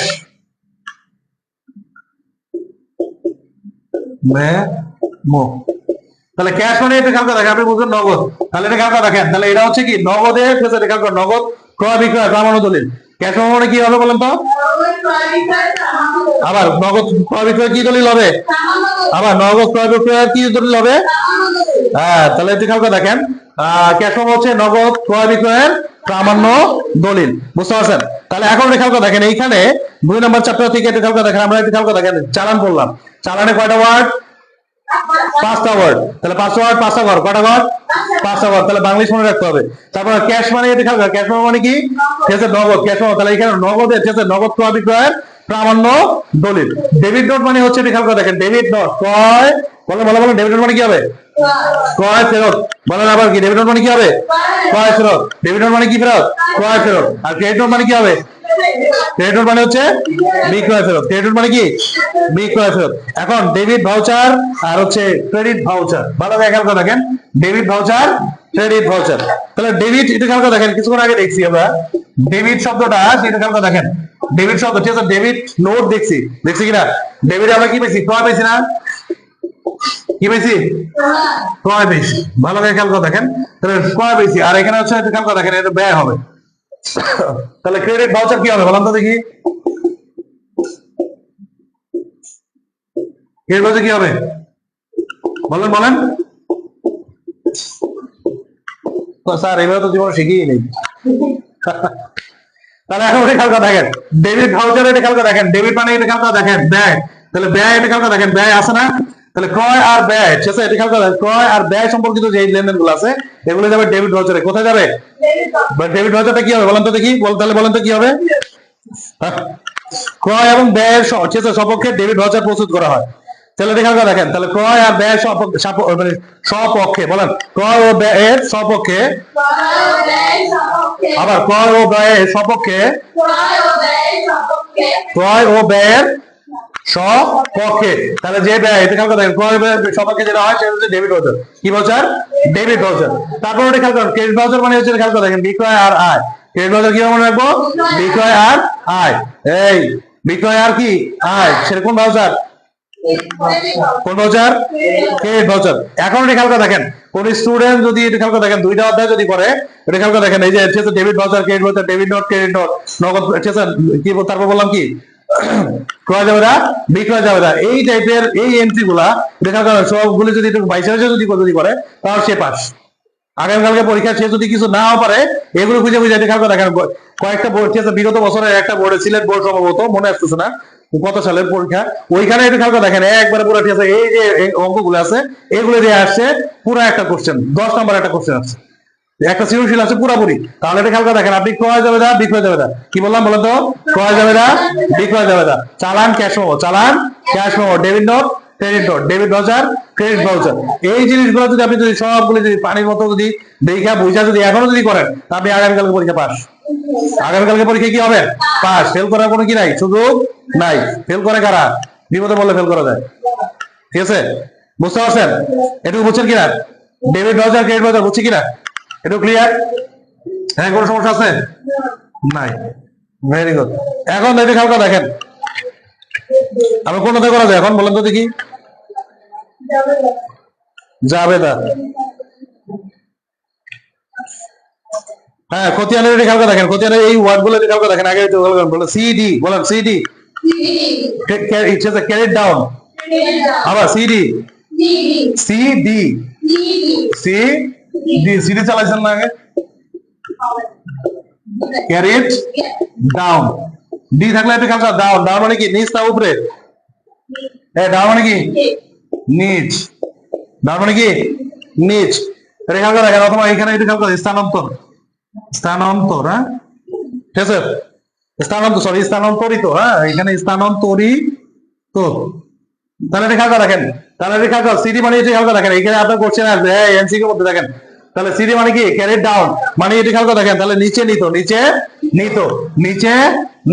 মেমো। তাহলে ক্যাশ মানে এটা খেয়াল করে দেখেন আপনি বুঝবেন নগদ। তাহলে এটা খেয়াল করে দেখেন তাহলে এটা হচ্ছে কি নগদে, এটা খেয়াল করে নগদ ক্রয় বিক্রয় প্রামাণ্য দলিল। ক্যাশ মেমো মানে কি হবে বলেন তো, আবার নগদ ক্রয় বিক্রয় কি দলিল হবে, আবার নগদ ক্রয় বিক্রয়ের কি দলিল হবে, হ্যাঁ। তাহলে এটা খেয়াল করে দেখেন ক্যাশ মেমো হচ্ছে নগদ ক্রয় বিক্রয়ের প্রামাণ্য দলিল। বুঝতে পারছেন। তাহলে এখন খেয়াল করে দেখেন এইখানে 2 নম্বর চ্যাপ্টার থেকে এটা খেয়াল করে দেখেন, আমরা এটা খেয়াল করে দেখেন চালান বললাম, চালানে কয়টা ওয়ার্ড, 5টা ওয়ার্ড। তাহলে 5টা ওয়ার্ড 5টা ঘর, কয়টা ঘর, 5টা ঘর। তাহলে বাংলিশ মনে রাখতে হবে। তারপর ক্যাশ মানে এটা খেয়াল করে ক্যাশ মানে কি, ঠিক আছে নগদ, ক্যাশ মেমো। তাহলে এখানে নগদের ঠিক আছে নগদ ক্রয় বিক্রয়ের প্রামাণ্য দলিল। ডেবিট নোট মানে হচ্ছে এটা খেয়াল করে দেখেন ডেবিট নোট ক্রয়, বলেন ডেবিট নোট মানে কি হবে, ক্রয় ফেরত। বলেন আবার কি ডেবিট নোট মানে কি হবে, ক্রয় ফেরত। ডেবিট নোট মানে কি ফেরত, ক্রয় ফেরত। আর ক্রেডিট নোট মানে কি হবে, ক্রেডিট মানে হচ্ছে বিক্রয় ফেরত। ক্রেডিট মানে কি বিক্রয় ফেরত। এখন ডেবিট ভাউচার আর হচ্ছে ক্রেডিট ভাউচার, ভালো করে খেয়াল করে দেখেন। Debit voucher, credit voucher. তাহলে ডেবিট, এটা খেয়াল করে দেখেন, কিছুক্ষণ আগে দেখছি আমরা ডেবিট শব্দটা, সেটা খেয়াল করে দেখেন। ডেবিট শব্দ, ঠিক আছে, ডেবিট নোট দেখছি কিনা? ডেবিট আমরা কি পেয়েছি? ক্রয় পেয়েছি না? কি পেয়েছি? ক্রয় পেয়েছি। ভালো করে খেয়াল করে দেখেন, তাহলে ক্রয় পেয়েছি। আর এখানে হচ্ছে খেয়াল করে দেখেন, এটা ব্যয় হবে। তাহলে ক্রেডিট ভাউচার কি হবে বলেন তো দেখি? ক্রেডিট ভাউচার কি হবে বলেন বলেন? স্যার এবার তো জীবন শিখিয়ে নেই। তাহলে এখন এটা খেয়াল করে দেখেন, ডেবিট ভাউচার, এটা খেয়াল করে দেখেন, ডেবিট মানে এটা খেয়াল করে দেখেন ব্যয়। তাহলে ব্যয়, এটা খেয়াল করে দেখেন, ব্যয় আছে না? তাহলে ক্রয় আর ব্যয়, ঠিক আছে, এটা খেয়াল করে দেখেন, ক্রয় আর ব্যয় সম্পর্কিত যে লেনদেন গুলো আছে এগুলো যাবে ডেবিট ভাউচারে। কোথায় যাবে? ডেবিট ভাউচারটা কি হবে বলেন তো দেখি? তাহলে বলেন তো কি হবে? ক্রয় এবং ব্যয়ের সপক্ষে ডেবিট ভাউচার প্রস্তুত করা হয়। তাহলে এটা খেয়াল করে দেখেন, তাহলে ক্রয় আর ব্যয়ের মানে সপক্ষে, বলেন ক্রয় ও ব্যয়ের সপক্ষে, আবার ক্রয় ও ব্যয়ের সপক্ষে, ক্রয় ও ব্যয়ের সপক্ষে। তাহলে যে ব্যয়, এটা খেয়াল করে দেখেন, ক্রয় ব্যয়ের সপক্ষে যেটা হয় সেটা হচ্ছে ডেবিট ভাউচার। কি ভাউচার? Debit voucher. তারপর এটা খেয়াল করেন, ক্রেডিট ভাউচার মানে হচ্ছে, খেয়াল করে দেখেন, বিক্রয় আর আয়। ক্রেডিট ভাউচার কি মনে রাখবো? বিক্রয় আর আয়। এই বিক্রয় আর কি আয়, সেটা কোন ভাউচার? কোন ভাউচার? Credit voucher. এখন এটা খেয়াল করে দেখেন, কোন স্টুডেন্ট যদি এটা খেয়াল করে দেখেন, দুইটা অধ্যায় যদি করে, এটা খেয়াল করে দেখেন, এই যে debit voucher, credit voucher, debit note, credit note, নগদ, ঠিক আছে, কি তারপর বললাম কি ক্রয় যাবে না, বিক্রয় যাবে না, এই টাইপের এই এন্ট্রি গুলা দেখা গেল সবগুলি যদি বাইশ যদি করে তাহলে সে পাস। আগামীকালকে পরীক্ষা সে যদি কিছু নাও পারে, এগুলো খুঁজে খুঁজে দেখা করে দেখেন, কয়েকটা বোর্ড, ঠিক আছে, বিগত বছরের একটা বোর্ডে, সিলেট বোর্ড সম্ভবত, মনে আসতেছে না কত সালের পরীক্ষা, ওইখানে এটা খেয়াল করে দেখেন, একবারে পুরো, ঠিক আছে, এই যে অঙ্কগুলো আছে এগুলো দিয়ে আসছে পুরো একটা কোশ্চেন, 10 নম্বর একটা কোশ্চেন আছে, একটা সৃজনশীল আছে পুরোপুরি। তাহলে এটা খেয়াল করে দেখেন, আপনি ক্রয় যাবে না, বিক্রয় যাবে না, কি বললাম বলেন তো? ক্রয় যাবে না, বিক্রয় যাবে না, চালান ক্যাশ মেমো, চালান cash memo, debit note, credit note, debit voucher, credit voucher. এই জিনিসগুলো যদি আপনি যদি সবগুলো যদি পানির মতো যদি দেখা বুঝা যদি এখনো যদি করেন, আপনি আগামীকালকে পরীক্ষা পাস। আগামীকালকে পরীক্ষা কি হবে? পাস। ফেল করার কোনো কি নাই, সুযোগ নাই। ফেল করে কারা? বিপদে বললে ফেল করা যায়, ঠিক আছে, বুঝতে পারছেন? এটুকু বুঝছেন কিনা? ডেবিট ভাউচার, ক্রেডিট ভাউচার বুঝছি কিনা? এটুকু ক্লিয়ার? হ্যাঁ, কোনো সমস্যা আছে? নাই। Very good. এখন এটা খেয়াল করে দেখেন, আমি কোনটা করা যায় এখন বলেন তো দেখি? জাবেদা। হ্যাঁ, খতিয়ানের খেয়াল করে দেখেন, খতিয়ানের এই ওয়ার্ড গুলো খেয়াল করে দেখেন, আগে বলেন সিডি, বলেন সিডি, ক্যারিড ডাউন, আবার সিডি, সিডি, সিডি চালাইছেন না আগে? ক্যারিড ডাউন, ডি থাকলে এটা খেয়াল করে, ডাউন, ডাউন মানে কি নিচ না উপরে? হ্যাঁ, ডাউন মানে কি নিচ, ডাউন মানে কি নিচ। এটা খেয়াল করে দেখেন, অথবা এখানে এটা খেয়াল করে স্থানান্তর, স্থানান্তর, হ্যাঁ, ঠিক আছে, স্থানান্তর, সরি স্থানান্তরিত, হ্যাঁ, এখানে স্থানান্তরিত। তাহলে এটা খেয়াল করে দেখেন, তাহলে এটা খেয়াল করে সিডি মানে এটা খেয়াল করে দেখেন, এখানে আপনার কোশ্চেন আসবে, হ্যাঁ, এমসিকিউ মধ্যে দেখেন। তাহলে সিডি মানে কি ক্যারিড ডাউন, মানে এটা খেয়াল করে দেখেন, তাহলে নিচে নিত, নিচে নিত, নিচে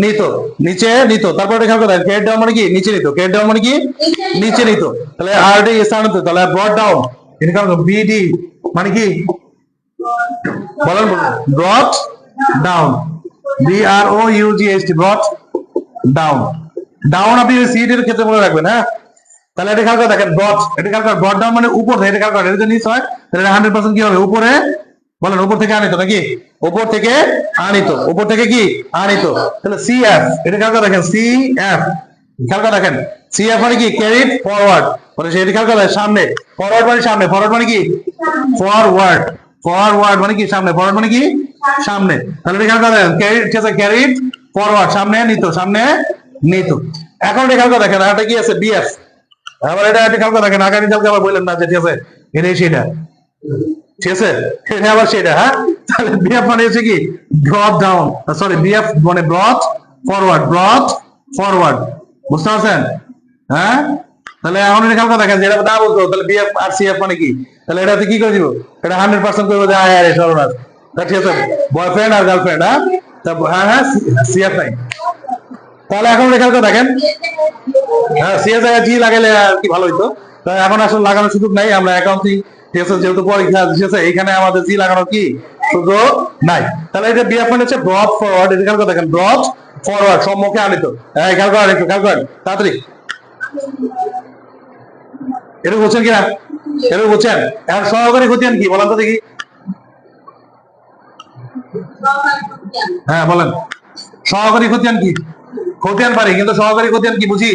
নিত, নিচে নিত। তারপর এটা খেয়াল করে দেখেন, ক্যারিড ডাউন মানে কি নিচে নিত, ক্যারিড ডাউন মানে কি নিচে নিত। তাহলে আরডি স্থানান্তর, তাহলে ব্রট ডাউন, এটা খেয়াল করে বিডি মানে কি বলেন, ব্রট ডাউন, BROUGHT, ব্রট ডাউন। ডাউন আপনি সিডি এর ক্ষেত্রে মনে রাখবেন, হ্যাঁ। তাহলে এটা খেয়াল করে দেখেন, ব্রট, এটা খেয়াল করে ব্রট ডাউন মানে উপর থেকে, এটা খেয়াল করে, এটা যদি নিচ হয় তাহলে 100% কি হবে? উপরে, বলেন উপর থেকে আনিত নাকি? উপর থেকে আনিত, উপর থেকে কি আনিত। তাহলে সিএফ, এটা খেয়াল করে দেখেন, সিএফ, খেয়াল করে দেখেন, সিএফ মানে কি ক্যারিড ফরওয়ার্ড, মানে সেটা খেয়াল করে সামনে, ফরওয়ার্ড মানে সামনে, ফরওয়ার্ড মানে কি ফরওয়ার্ড, ফরওয়ার্ড মানে কি সামনে, ফরওয়ার্ড মানে কি সামনে। তাহলে এটা খেয়াল করে দেখেন, ক্যারিড, ঠিক আছে, ক্যারিড ফরওয়ার্ড, সামনে নিত, সামনে নিত। এখন এটা খেয়াল করে দেখেন, এটা কি আছে? বিএফ। আবার এটা খেয়াল করে দেখেন, আগামীকালকে আবার বললেন না যে ঠিক আছে এটাই সেটা, ঠিক আছে, এটা আবার সেটা, হ্যাঁ। তাহলে বিএফ মানে হচ্ছে কি ব্রট ডাউন, সরি বিএফ মানে ব্রট ফরওয়ার্ড, ব্রট ফরওয়ার্ড, বুঝতে পারছেন? হ্যাঁ, তাহলে এখন এটা খেয়াল করে দেখেন, যেটা না বলতো, তাহলে বিএফ আর সিএফ মানে কি, তাহলে এটাতে কি করে দিব? এটা 100% করবো যে আয় আরে সর্বনাশ, ঠিক আছে, বয়ফ্রেন্ড আর গার্লফ্রেন্ড, হ্যাঁ, হ্যাঁ হ্যাঁ সিএফ নাই, তাহলে এখন রেখা দেখেন হ্যাঁ সিএস জায়গায় জি লাগাইলে আর কি ভালো হইতো। তাই এখন আসলে লাগানোর সুযোগ নাই, আমরা অ্যাকাউন্টিং ঠিক আছে যেহেতু পরীক্ষা দিয়েছে এখানে আমাদের জি লাগানোর কি সুযোগ নাই। তাহলে এটা বিএফ মানে হচ্ছে ব্রড ফরওয়ার্ড, এটা খেয়াল করে দেখেন ব্রড ফরওয়ার্ড সম্মুখে আনিত। হ্যাঁ খেয়াল করেন একটু খেয়াল করেন তাড়াতাড়ি, এটা বলছেন কিনা এটা বলছেন। এখন সহকারী খতিয়ান কি বলেন তো দেখি, হ্যাঁ বলেন সহকারী খতিয়ান কি? খতিয়ান পারি কিন্তু সহকারী খতিয়ান কি বুঝি?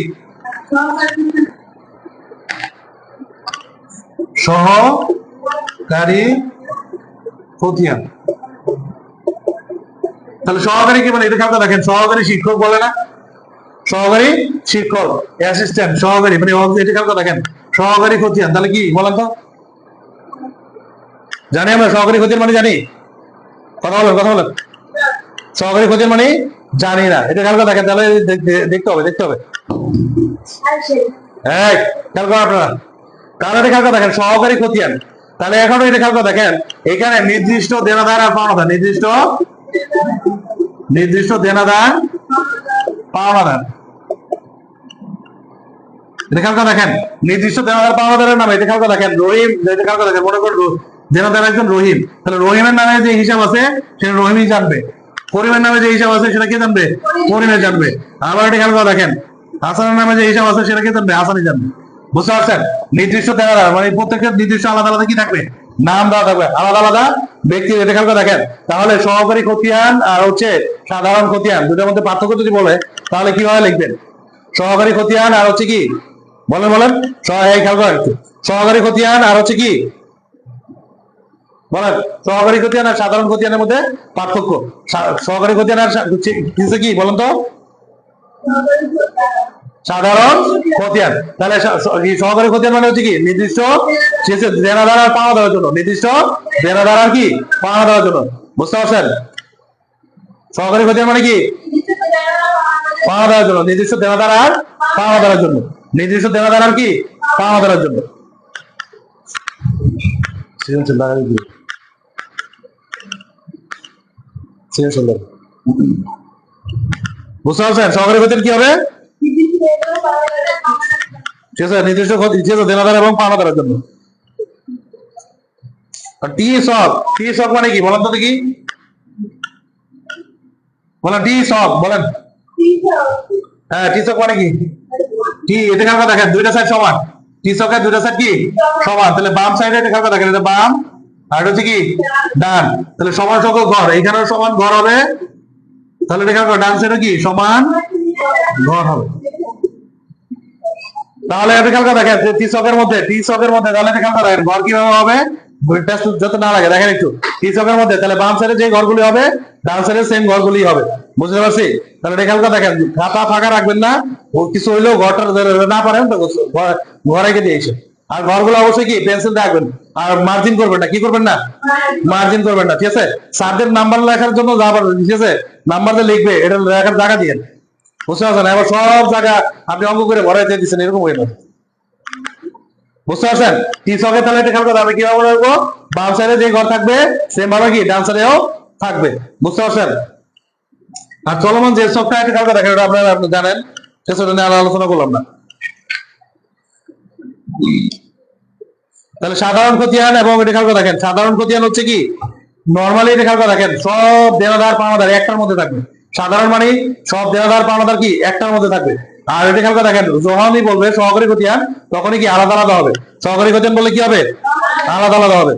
সহকারী খতিয়ান, তাহলে সহকারী কি মানে এটা খেয়াল দেখেন সহকারী শিক্ষক বলে না, সহকারী শিক্ষক অ্যাসিস্ট্যান্ট সহকারী মানে এটা খেয়াল দেখেন সহকারী খতিয়ান, তাহলে কি বলেন তো? জানি আমরা সহকারী খতিয়ান মানে জানি, কথা বলেন কথা বলেন, সহকারী খতিয়ান মানে জানি না, এটা খেয়াল দেখেন তাহলে দেখতে হবে দেখতে হবে। হ্যাঁ খেয়াল করেন আপনারা, তাহলে এটা খেয়াল দেখেন সহকারী খতিয়ান, তাহলে এখন এটা খেয়াল দেখেন এখানে নির্দিষ্ট দেনাদার আর পাওনাদার, নির্দিষ্ট দেনাদার পাওনাদার, এটা খেয়াল দেখেন নির্দিষ্ট দেনাদার পাওনাদারের নামে এটা খেয়াল দেখেন রহিম, এটা খেয়াল দেখেন মনে করুন দেনাদার একজন রহিম, তাহলে রহিমের নামে যে হিসাব আছে সেটা রহিমই জানবে, করিমের নামে যে হিসাব আছে সেটা কে জানবে? করিমে জানবে। আবার এটা খেয়াল দেখেন হাসানের নামে যে হিসাব আছে সেটা কে জানবে? হাসানই জানবে। বুঝতে পারছেন? নির্দিষ্ট দেনাদার মানে প্রত্যেকের নির্দিষ্ট আলাদা আলাদা কি থাকবে? নাম দেওয়া থাকবে, আলাদা আলাদা ব্যক্তি, এটা খেয়াল দেখেন। তাহলে সহকারী খতিয়ান আর হচ্ছে সাধারণ খতিয়ান দুটোর মধ্যে পার্থক্য যদি বলে তাহলে কিভাবে লিখবেন? সহকারী খতিয়ান আর হচ্ছে কি বলেন বলেন খেয়াল করেন সহকারী খতিয়ান আর হচ্ছে কি বলেন, সহকারী খতিয়ান আর সাধারণ খতিয়ানের মধ্যে পার্থক্য। সহকারী খতিয়ান আর কি বলেন তো? সাধারণ খতিয়ান, তাহলে সহকারী খতিয়ান মানে হচ্ছে কি নির্দিষ্ট দেনাদার আর পাওনা দেওয়ার জন্য, নির্দিষ্ট দেনাদার আর কি পাওনা দেওয়ার জন্য। বুঝতে পারছেন? সহকারী খতিয়ান মানে কি পাওনা দেওয়ার জন্য, নির্দিষ্ট দেনাদার আর পাওনা দেওয়ার জন্য, নির্দিষ্ট দেনাদার আর কি পাওনা দেওয়ার জন্য। বুঝতে পারছেন? সহকারী খতিয়ান কি হবে? ঠিক আছে, নির্দিষ্ট দেনাদার এবং পাওনাদারের জন্য। টি সক মানে কি বলেন তো দেখি, বলেন টি সক বলেন। হ্যাঁ টি সক মানে কি? টি এটা কালকা দেখেন দুইটা সাইড সমান, টি সকের দুইটা সাইড কি সমান, তাহলে বাম সাইডে এটা কালকা দেখেন এটা বাম আর এটা হচ্ছে কি ডান, তাহলে সমান সংখ্যক ঘর, এইখানেও সমান ঘর হবে, তাহলে এটা কালকা ডান সাইডে কি সমান ঘর হবে। তাহলে এটা কালকা দেখেন টি সকের মধ্যে তাহলে এটা কালকা দেখেন ঘর কিভাবে হবে যত না লাগে দেখেন একটু টি সকের মধ্যে, তাহলে বাম সাইডে যে ঘরগুলি হবে ডান সাইডে সেম ঘরগুলি হবে। বুঝতে পারছি? তাহলে এটা কালকা দেখেন খাতা ফাঁকা রাখবেন না, ও কিছু হইলেও ঘরটা না পারেন তো ঘর রেখে দিয়েছে। আর ঘরগুলো অবশ্যই কি পেন্সিল রাখবেন, আর মার্জিন করবেন না, কি করবেন না মার্জিন করবেন না, ঠিক আছে? স্যারদের নাম্বার লেখার জন্য যা ঠিক আছে নাম্বার দিয়ে লিখবে এটা লেখার জায়গা দিয়ে। বুঝতে পারছেন? এবার সব জায়গা আপনি অঙ্ক করে ভরাই দিয়ে দিচ্ছেন এরকম হয়ে যাবে। বুঝতে পারছেন? টি সকে তাহলে এটা খেয়াল করতে হবে কিভাবে রাখবো, বাম সাইডে যে ঘর থাকবে সেম ভাবে কি ডান সাইডেও থাকবে। বুঝতে পারছেন? আর চলমান যে সবটা এটা খেয়াল করে দেখেন ওটা আপনারা জানেন, সেটা নিয়ে আলোচনা করলাম না। তাহলে সাধারণ খতিয়ান এবং এটা খেয়াল করে দেখেন সাধারণ খতিয়ান হচ্ছে কি নরমালি এটা খেয়াল করে দেখেন সব দেনাদার পাওনাদার একটার মধ্যে থাকবে, সাধারণ মানে সব দেনাদার পাওনাদার কি একটার মধ্যে থাকবে। আর এটা খেয়াল করে দেখেন যখনই বলবে সহকারী খতিয়ান তখনই কি আলাদা আলাদা হবে, সহকারী খতিয়ান বললে কি হবে আলাদা আলাদা হবে।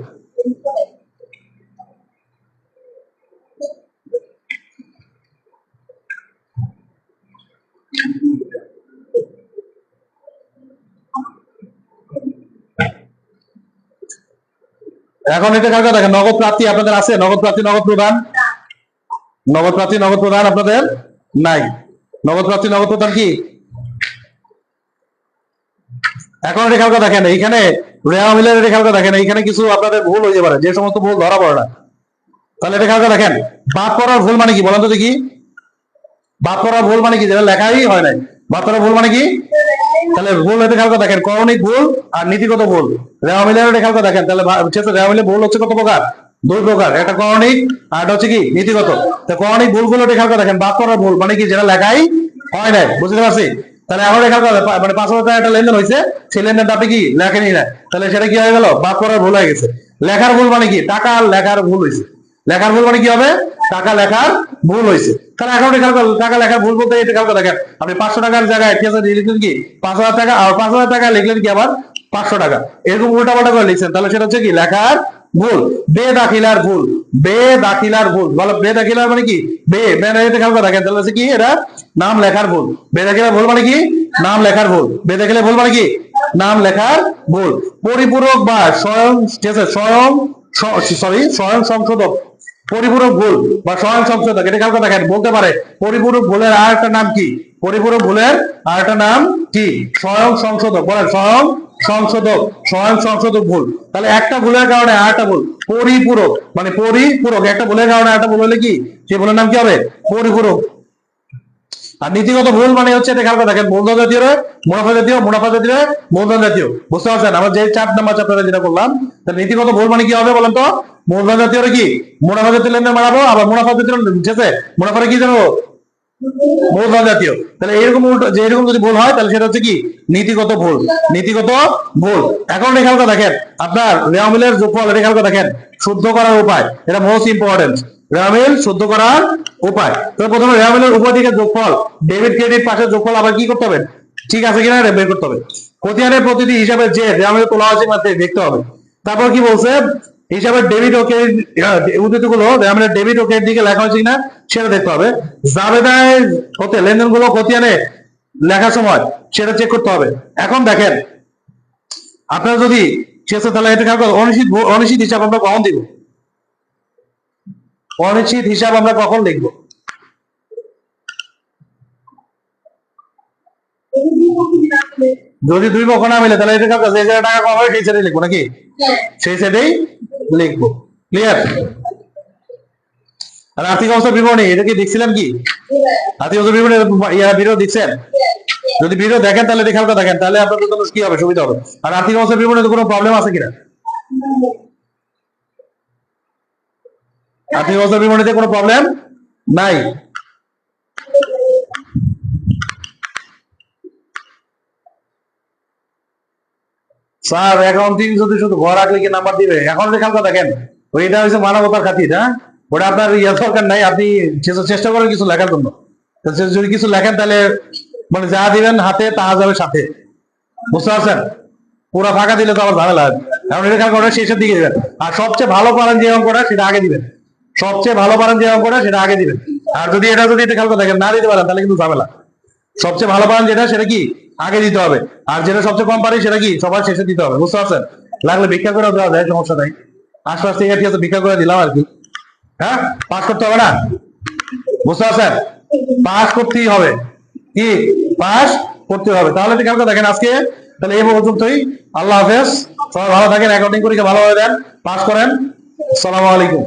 এখন এটা খেয়াল করে দেখেন নগদ প্রাপ্তি আপনাদের আছে, নগদ প্রাপ্তি নগদ প্রদান, নগদ প্রাপ্তি নগদ প্রদান আপনাদের নাই, নগদ প্রাপ্তি নগদ প্রদান কি। এখন এটা খেয়াল করে দেখেন এইখানে রেওয়া মিলের এটা খেয়াল করে দেখেন এইখানে কিছু আপনাদের ভুল হয়ে পারে, যে সমস্ত ভুল ধরা পড়ে না। তাহলে এটা খেয়াল করে দেখেন বাদ করার ভুল মানে কি বলেন তো দেখি, বাদ করার ভুল মানে কি যেটা লেখাই হয় নাই, বাদ করার ভুল মানে কি। তাহলে ভুল এটা খেয়াল করে দেখেন করণিক ভুল আর নীতিগত ভুল, রেওয়া মিলের এটা খেয়াল করে দেখেন, তাহলে রেওয়া মিলের ভুল হচ্ছে কত প্রকার দুই প্রকার, একটা করণিক আর একটা হচ্ছে কি নীতিগত। তো করণিক ভুলগুলো খেয়াল করে দেখেন, বাদ করার ভুল মানে কি, যেটা লেখাই হয় নাই, বুঝতে পারছি? তাহলে এখন খেয়াল করে মানে 5,000 টাকা একটা লেনদেন হয়েছে, সেই লেনদেনটা আপনি কি লেখেনি না, তাহলে সেটা কি হয়ে গেল, বাদ করার ভুল হয়ে গেছে। লেখার ভুল মানে কি, টাকা লেখার ভুল হয়েছে। লেখার ভুল মানে কি হবে, টাকা লেখার ভুল হয়েছে। তাহলে এখন খেয়াল করে টাকা লেখার ভুল বলতে এটা খেয়াল করে দেখেন, আপনি 500 টাকার জায়গায় ঠিক আছে লিখলেন কি 5,000 টাকা, আর 5,000 টাকা লিখলেন কি আবার 500 টাকা, এরকম উল্টা পাল্টা করে লিখছেন, তাহলে সেটা হচ্ছে কি লেখার ভুল। বেদাখিলার ভুল, বেদাখিলার ভুল বলো, বেদাখিলার মানে কি, বেদাখিলাতে খেয়াল করে দেখেন, তাহলে হচ্ছে কি এটা নাম লেখার ভুল। বেদাখিলার ভুল মানে কি, নাম লেখার ভুল। বেদাখিলার ভুল মানে কি, নাম লেখার ভুল। পরিপূরক বা স্বয়ং, ঠিক আছে, স্বয়ং সংশোধক, পরিপূরক ভুল বা স্বয়ং সংশোধক, এটা কাউকে দেখেন বলতে পারে পরিপূরক ভুলের আর একটা নাম কি, পরিপূরক ভুলের আর একটা নাম কি, স্বয়ং সংশোধক। বলেন স্বয়ং সংশোধক, স্বয়ং সংশোধক ভুল। তাহলে একটা ভুলের কারণে আর একটা ভুল, পরিপূরক মানে পরিপূরক, একটা ভুলের কারণে একটা ভুল হলে কি, সে ভুলের নাম কি হবে, পরিপূরক। আর নীতিগত ভুল মানে হচ্ছে এটা খেয়াল করে দেখেন, মূলধন জাতীয়, মুনাফা জাতীয়, মুনাফা জাতীয়, মূলধন জাতীয়, বুঝতে পারছেন? আমরা যে 4 নাম্বার চ্যাপ্টারে যেটা করলাম, তাহলে নীতিগত ভুল মানে কি হবে বলেন তো, মূলধন জাতীয় কি মুনাফা জাতীয় লেনদেন বাড়াবো, আবার মুনাফা জাতীয়, ঠিক আছে, মুনাফারে কি জানাবো, মূলধন জাতীয়। তাহলে এরকম উল্টো, যে এরকম যদি ভুল হয় তাহলে সেটা হচ্ছে কি নীতিগত ভুল, নীতিগত ভুল। এখন রেখাল দেখেন, আপনার রেওয়ামিলের যোগফল, রেখাল দেখেন শুদ্ধ করার উপায়, এটা মোস্ট ইম্পর্টেন্ট। রেওয়ামিল শুদ্ধ করার উপায়, তো প্রথমে রেওয়ামিলের উভয় দিকে যোগফল, ডেবিট ক্রেডিট পাশে যোগফল আবার কি করতে হবে, ঠিক আছে কিনা এটা বের করতে হবে। খতিয়ানের প্রতিটি হিসাবে যে রেওয়ামিল তোলা আছে মাত্র দেখতে হবে। তারপর কি বলছে, হিসাবে ডেবিট ও ক্রেডিট উদ্ধৃতি গুলো রেওয়ামিলের ডেবিট ও ক্রেডিট দিকে লেখা হয়েছে কিনা সেটা দেখতে হবে। জাবেদায় হতে লেনদেন গুলো খতিয়ানে লেখার সময় সেটা চেক করতে হবে। এখন দেখেন, আপনারা যদি শেষে, তাহলে এটা খেয়াল করুন, অনিশ্চিত হিসাব আমরা কখন দিব, অনিশ্চিত হিসাব আমরা কখন লিখবো, যদি দুই পক্ষ না মিলে তাহলে এটা খেয়াল করুন, যে জায়গায় টাকা কম হবে সেই সাইডে লিখবো নাকি, সেই সাইডেই লিখবো। ক্লিয়ার? আর আর্থিক অবস্থা বিবরণী এটা কি দেখছিলেন কি, আর্থিক অবস্থা বিবরণী ভিডিও দেখছেন? যদি ভিডিও দেখেন তাহলে খেয়াল করে দেখেন, তাহলে আপনাদের জন্য কি হবে, সুবিধা হবে। আর আর্থিক অবস্থা বিবরণীতে কোনো প্রবলেম আছে কিনা, আর্থিক অবস্থা বিবরণীতে কোনো প্রবলেম নাই। স্যার অ্যাকাউন্টিং যদি শুধু ঘর রাখলে কি নাম্বার দিবে, এখন খেয়াল করে দেখেন, ওইটা হচ্ছে মানবতার খাতির, হ্যাঁ, ওটা আপনার ইয়ে দরকার নাই, আপনি চেষ্টা করেন কিছু লেখার জন্য। যদি কিছু লেখেন তাহলে মানে যা দিবেন হাতে তা যাবে সাথে, বুঝতে পারছেন? পুরো ফাঁকা দিলে তো আবার ঝামেলা হবে। এখন এটা খেয়াল করে শেষের দিকে দিবেন, আর সবচেয়ে ভালো পারেন যে অঙ্কটা সেটা আগে দিবেন, সবচেয়ে ভালো পারেন যে অঙ্কটা সেটা আগে দিবেন। আর যদি এটা খেয়াল করে দেখেন না দিতে পারেন তাহলে কিন্তু ঝামেলা। সবচেয়ে ভালো পারেন যেটা সেটা কি আগে দিতে হবে, আর যেটা সবচেয়ে কম পারি সেটা কি সবার শেষে দিতে হবে, বুঝতে পারছেন? লাগলে ভিক্ষা করে দেওয়া যায়, সমস্যা নাই, আশপাশ থেকে ঠিক আছে ভিক্ষা করে দিলাম আর কি। হ্যাঁ, পাস করতে হবে না, বুঝতে পারছেন? পাস করতেই হবে, কি পাস করতে হবে। তাহলে খেয়াল করে দেখেন আজকে তাহলে এই পর্যন্তই। আল্লাহ হাফেজ, সবাই ভালো থাকেন, অ্যাকাউন্টিং পরীক্ষা ভালোভাবে দেন, পাস করেন। আসসালামু আলাইকুম।